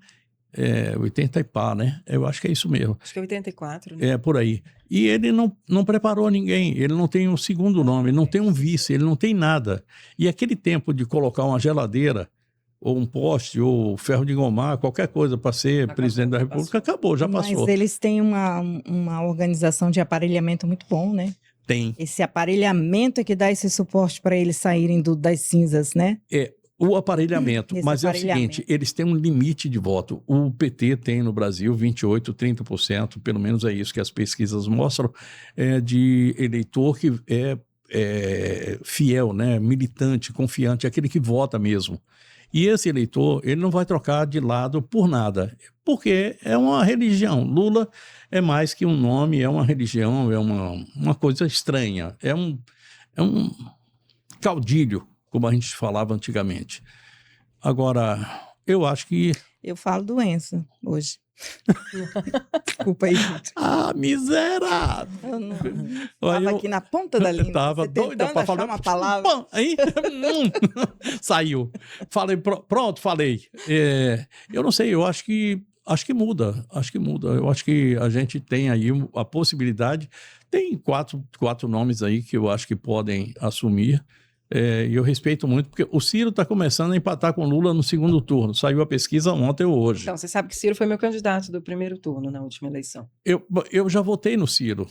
80 e pá, né? Eu acho que é isso mesmo. Acho que é 84, né? É, por aí. E ele não preparou ninguém, ele não tem um segundo nome, ele não tem um vice, ele não tem nada. E aquele tempo de colocar uma geladeira, ou um poste, ou ferro de engomar, qualquer coisa para ser presidente da República, acabou, já passou. Mas eles têm uma organização de aparelhamento muito bom, né? Tem. Esse aparelhamento é que dá esse suporte para eles saírem das cinzas, né? O aparelhamento, mas é o seguinte, eles têm um limite de voto. O PT tem no Brasil 28%, 30%, pelo menos é isso que as pesquisas mostram, de eleitor que é fiel, né? Militante, confiante, aquele que vota mesmo. E esse eleitor, ele não vai trocar de lado por nada, porque é uma religião. Lula é mais que um nome, é uma religião, é uma coisa estranha, é um caudilho, como a gente falava antigamente. Agora, eu acho que... Eu falo doença hoje. Desculpa aí, gente. Miserável! Eu estava aqui na ponta da língua. Estava doida para falar uma palavra. Aí, saiu. Falei, pronto, falei. Eu não sei, eu acho que muda. Acho que muda. Eu acho que a gente tem aí a possibilidade. Tem quatro nomes aí que eu acho que podem assumir. E eu respeito muito, porque o Ciro está começando a empatar com o Lula no segundo turno. Saiu a pesquisa ontem ou hoje. Então, você sabe que Ciro foi meu candidato do primeiro turno na última eleição. Eu já votei no Ciro.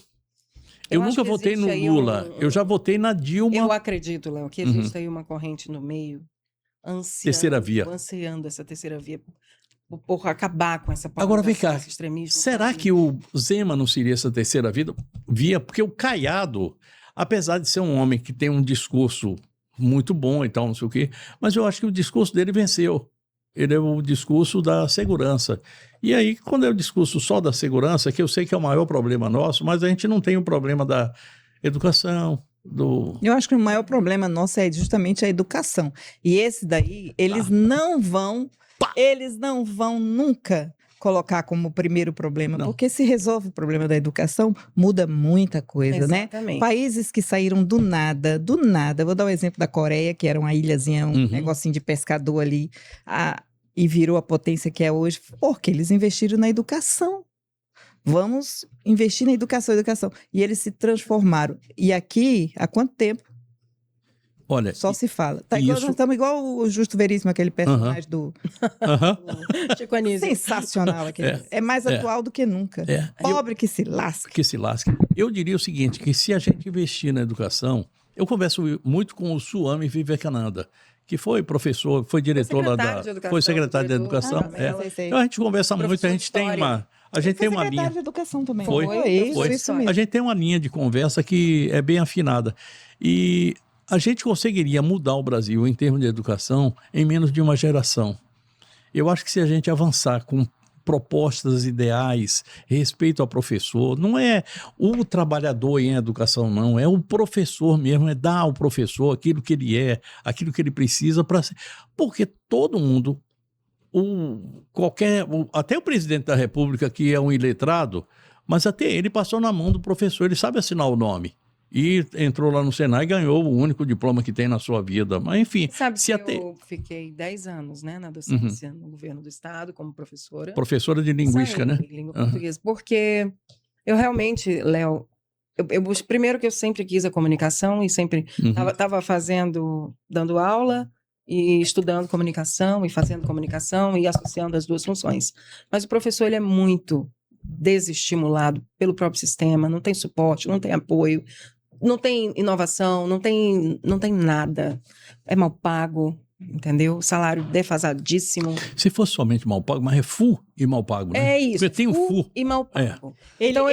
Eu acho nunca que votei no existe aí Lula. Eu já votei na Dilma. Eu acredito, Léo, que existe aí uma corrente no meio Terceira via. ansiando essa terceira via por acabar com essa Agora vem cá, esse extremismo. será que o Zema não seria essa terceira via? Porque o Caiado, apesar de ser um homem que tem um discurso muito bom e tal, não sei o quê, mas eu acho que o discurso dele venceu. Ele é o discurso da segurança. E aí, quando é o discurso só da segurança, que eu sei que é o maior problema nosso, mas a gente não tem o problema da educação, Eu acho que o maior problema nosso é justamente a educação. E esse daí, eles não vão nunca colocar como primeiro problema, Não. porque se resolve o problema da educação, muda muita coisa, né? Exatamente. Países que saíram do nada, vou dar o exemplo da Coreia, que era uma ilhazinha, um negocinho de pescador ali, e virou a potência que é hoje, porque eles investiram na educação. Vamos investir na educação. E eles se transformaram. E aqui, há quanto tempo? Olha, Só se fala. Nós isso- estamos igual o Justo Veríssimo, aquele personagem do... Chico Anísio. Sensacional aquele. É mais atual do que nunca. Pobre que se lasca. que se lasque. Eu diria o seguinte, que se a gente investir na educação, eu converso muito com o Swami Vivekananda, que foi professor, foi diretor lá secretário de educação, foi secretário de diretor, educação. sei. Então a gente conversa muito, Professor a de gente tem história. uma linha. De educação também. Foi. Isso mesmo. A gente tem uma linha de conversa que é bem afinada. E a gente conseguiria mudar o Brasil em termos de educação em menos de uma geração. Eu acho que se a gente avançar com propostas ideais, respeito ao professor, não é o trabalhador em educação, não, é o professor mesmo, é dar ao professor aquilo que ele é, aquilo que ele precisa para ser. Porque todo mundo, até o presidente da República, que é um iletrado, mas até ele passou na mão do professor, ele sabe assinar o nome. E entrou lá no Senai e ganhou o único diploma que tem na sua vida. Mas, enfim, Sabe se que até eu fiquei 10 anos, né, na docência no governo do estado, como professora. professora de linguística, né? Língua portuguesa. Porque eu realmente, Léo, primeiro que eu sempre quis a comunicação e sempre estava dando aula e estudando comunicação e fazendo comunicação e associando as duas funções. Mas o professor, ele é muito desestimulado pelo próprio sistema, não tem suporte, não tem apoio, não tem inovação, não tem nada. É mal pago, entendeu? Salário defasadíssimo. Se fosse somente mal pago, mas é full e mal pago, né? É isso. Porque tem o full. E mal pago. Ele Então,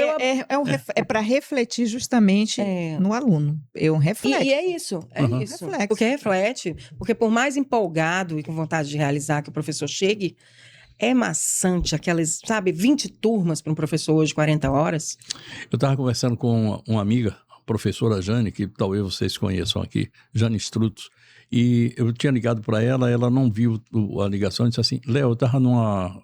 é para refletir justamente no aluno. É um reflexo. E é isso, isso. Reflexo. Porque reflete, porque por mais empolgado e com vontade de realizar que o professor chegue, é maçante aquelas, 20 turmas para um professor hoje, 40 horas. Eu estava conversando com uma amiga, a professora Jane, que talvez vocês conheçam aqui, Jane Strutos, e eu tinha ligado para ela, ela não viu a ligação e disse assim, Léo, eu estava numa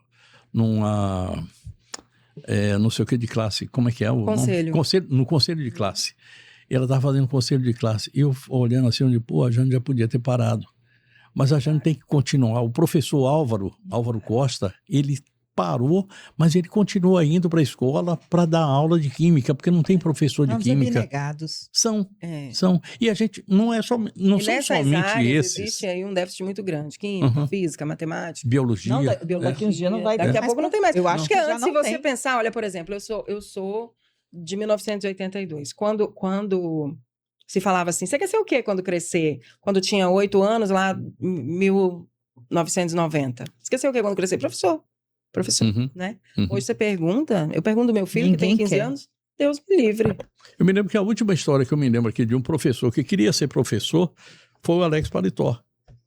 não sei o que de classe, como é que é o Conselho. nome? No conselho de classe. E ela estava fazendo conselho de classe. E eu olhando assim, a Jane já podia ter parado. Mas a Jane tem que continuar. O professor Álvaro Costa, ele parou, mas ele continua indo para a escola para dar aula de química, porque não tem professor de química. Abnegados. São. E a gente não são somente esses. Existe aí um déficit muito grande. Química, física, matemática. Biologia. Não, biologia um dia não vai ter. Daqui a pouco não tem mais. Eu acho Porque que já antes, se não você tem. pensar, olha, por exemplo, eu sou de 1982. Quando se falava assim, você quer ser o quê quando crescer? Quando tinha 8 anos, lá em 1990. Você quer ser o quê quando crescer? Professor, né? Hoje você pergunta, eu pergunto ao meu filho, que tem Ninguém 15 quer. anos, Deus me livre. Eu me lembro que a última história que eu me lembro aqui de um professor que queria ser professor foi o Alex Paletó.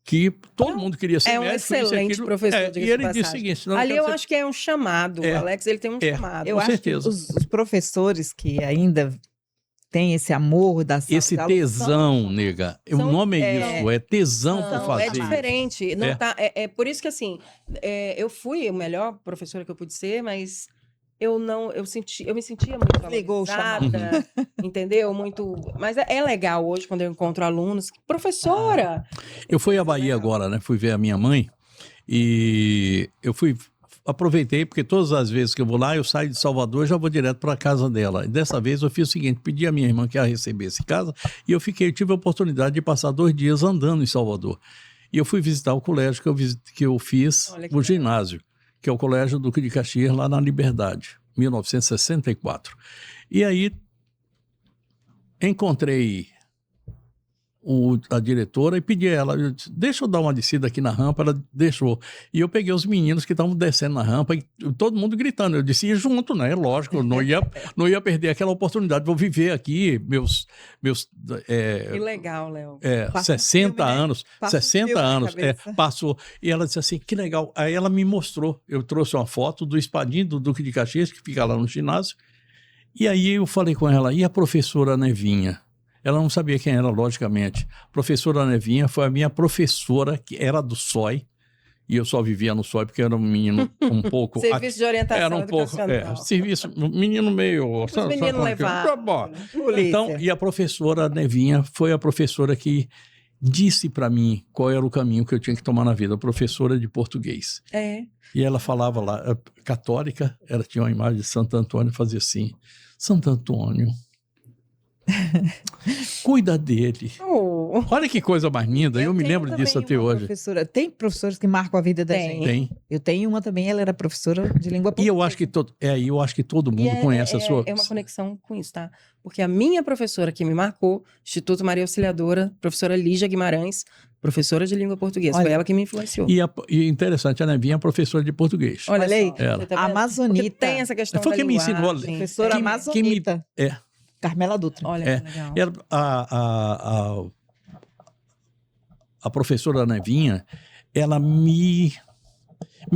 Que todo mundo queria ser É um médico. isso e excelente aquilo. professor, E diga-se ele de disse o passagem. seguinte... Não, Ali quero eu ser- acho que é um chamado. O Alex, ele tem um chamado. Eu Com acho certeza. que os professores que ainda têm esse amor da sala Esse de aula tesão, nega. O são- nome é isso, é tesão por Não, fazer é isso. diferente. Não É. tá, é por isso que, assim, eu fui a melhor professora que eu pude ser, mas eu me sentia muito Ligou o valorizada, entendeu? Mas é legal hoje, quando eu encontro alunos. Professora! Eu fui à Bahia agora, né? Fui ver a minha mãe e eu fui aproveitei, porque todas as vezes que eu vou lá, eu saio de Salvador e já vou direto para a casa dela. E dessa vez eu fiz o seguinte, pedi a minha irmã que a recebesse em casa e eu tive a oportunidade de passar 2 dias andando em Salvador. E eu fui visitar o colégio que eu fiz, o ginásio, que é o Colégio Duque de Caxias, lá na Liberdade, 1964. E aí encontrei a diretora e pedi a ela, eu disse, deixa eu dar uma descida aqui na rampa, ela deixou. E eu peguei os meninos que estavam descendo na rampa e todo mundo gritando. Eu disse, ia junto, né? Lógico, não ia perder aquela oportunidade. Vou viver aqui meus que legal, Léo. 60 anos, Passa 60 anos, cabeça. passou. E ela disse assim, que legal. Aí ela me mostrou, eu trouxe uma foto do espadinho do Duque de Caxias, que fica lá no ginásio. E aí eu falei com ela, e a professora Nevinha? Ela não sabia quem era, logicamente. A professora Nevinha foi a minha professora, que era do SOI, e eu só vivia no SOI porque eu era um menino um pouco... Serviço de orientação era um pouco, educacional. serviço, menino meio... Os meninos levavam. Então, e a professora Nevinha foi a professora que disse para mim qual era o caminho que eu tinha que tomar na vida, a professora de português. E ela falava lá, católica, ela tinha uma imagem de Santo Antônio, fazia assim, Santo Antônio, cuida dele. Olha que coisa mais linda, eu me lembro disso até hoje. Tem professores que marcam a vida da gente? Tem. Eu tenho uma também, ela era professora de língua portuguesa. E eu acho que todo mundo conhece a sua... É uma conexão com isso, tá? Porque a minha professora que me marcou, Instituto Maria Auxiliadora, professora Lígia Guimarães, professora de língua portuguesa. Foi ela que me influenciou. E interessante, a Nevinha é professora de português. Olha aí. Ela. Tá Amazonita. porque tem essa questão Foi da quem me linguagem. ensinou. Professora Amazonita. Carmela Dutra. Olha que legal. A professora Nevinha, ela me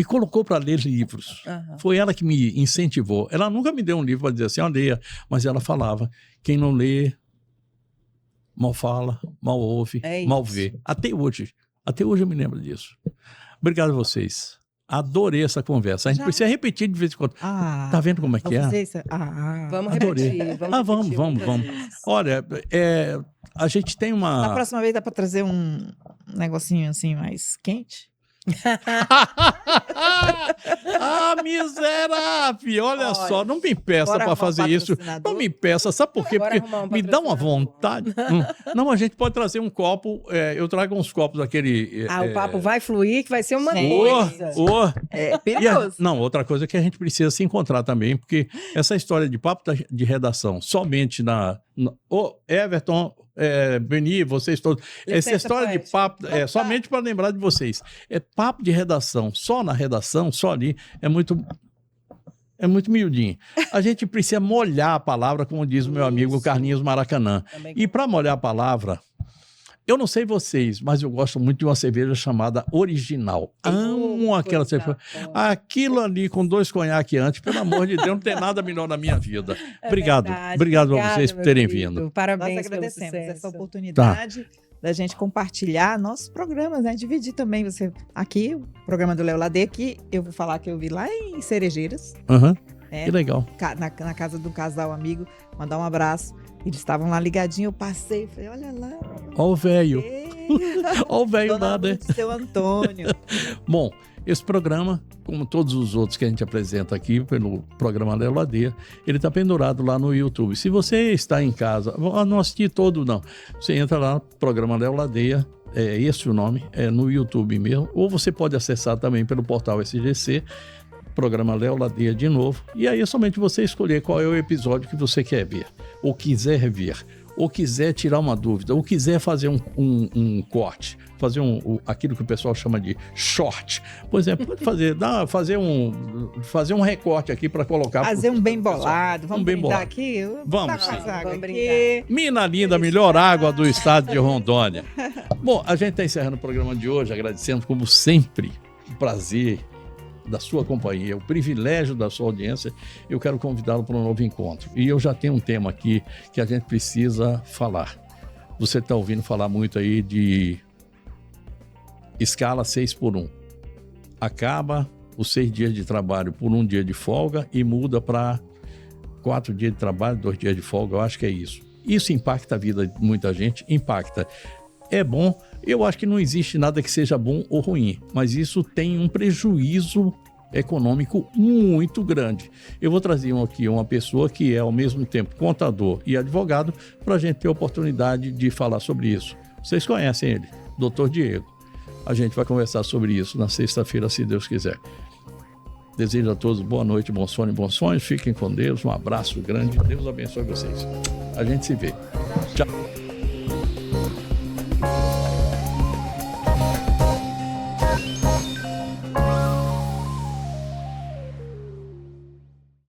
colocou para ler livros. Foi ela que me incentivou. Ela nunca me deu um livro para dizer assim, ó, leia, mas ela falava, quem não lê, mal fala, mal ouve, mal vê. Até hoje eu me lembro disso. Obrigado a vocês. Adorei essa conversa. A gente precisa repetir de vez em quando. Tá vendo como é que é? Vamos Adorei. repetir. Vamos. Olha, a gente tem uma... Na próxima vez dá para trazer um negocinho assim mais quente? Miserável! Olha só, não me peça para fazer isso. Não me peça, sabe por quê? Porque me dá uma vontade. Não, a gente pode trazer um copo. Eu trago uns copos daquele. O papo vai fluir, que vai ser uma coisa. É perigoso. Outra coisa que a gente precisa se encontrar também, porque essa história de papo de redação somente Everton. Beni, vocês todos. Essa história de papo somente para lembrar de vocês. Papo de redação, só na redação, só ali, é muito miudinho. A gente precisa molhar a palavra, como diz o meu amigo Carlinhos Maracanã. E para molhar a palavra, eu não sei vocês, mas eu gosto muito de uma cerveja chamada Original. Amo aquela cerveja. Aquilo ali com 2 conhaques antes, pelo amor de Deus, não tem nada melhor na minha vida. Obrigado a vocês por terem vindo. Parabéns. Nós agradecemos essa oportunidade da gente compartilhar nossos programas, né? Dividir também você aqui, o programa do Léo Ladeia, que eu vou falar que eu vi lá em Cerejeiras. Que legal. Na casa de um casal amigo, mandar um abraço. Eles estavam lá ligadinhos, eu passei, falei, olha lá. Olha o velho. Olha o velho lá, né? Seu Antônio. Bom, esse programa, como todos os outros que a gente apresenta aqui pelo programa Léo Ladeia, ele está pendurado lá no YouTube. Se você está em casa, não assistir todo não, você entra lá no programa Léo Ladeia, é esse o nome, é no YouTube mesmo, ou você pode acessar também pelo portal SGC, programa Léo Ladeia de novo, e aí é somente você escolher qual é o episódio que você quer ver, ou quiser ver, ou quiser tirar uma dúvida, ou quiser fazer um corte, fazer aquilo que o pessoal chama de short. Por exemplo, pode fazer um recorte aqui para colocar. Fazer um bem bolado. Vamos brindar aqui? Vamos sim. Vamos brincar. Mina linda, melhor água do estado de Rondônia. Bom, a gente está encerrando o programa de hoje, agradecendo como sempre o prazer da sua companhia, o privilégio da sua audiência. Eu quero convidá-lo para um novo encontro. E eu já tenho um tema aqui que a gente precisa falar. Você está ouvindo falar muito aí de escala 6x1. Acaba os 6 dias de trabalho por 1 dia de folga e muda para 4 dias de trabalho, 2 dias de folga. Eu acho que é isso. Isso impacta a vida de muita gente, impacta. É bom. Eu acho que não existe nada que seja bom ou ruim, mas isso tem um prejuízo econômico muito grande. Eu vou trazer aqui uma pessoa que é ao mesmo tempo contador e advogado para a gente ter a oportunidade de falar sobre isso. Vocês conhecem ele, Dr. Diego. A gente vai conversar sobre isso na sexta-feira, se Deus quiser. Desejo a todos boa noite, bom sono e bons sonhos. Fiquem com Deus. Um abraço grande. Deus abençoe vocês. A gente se vê. Tchau.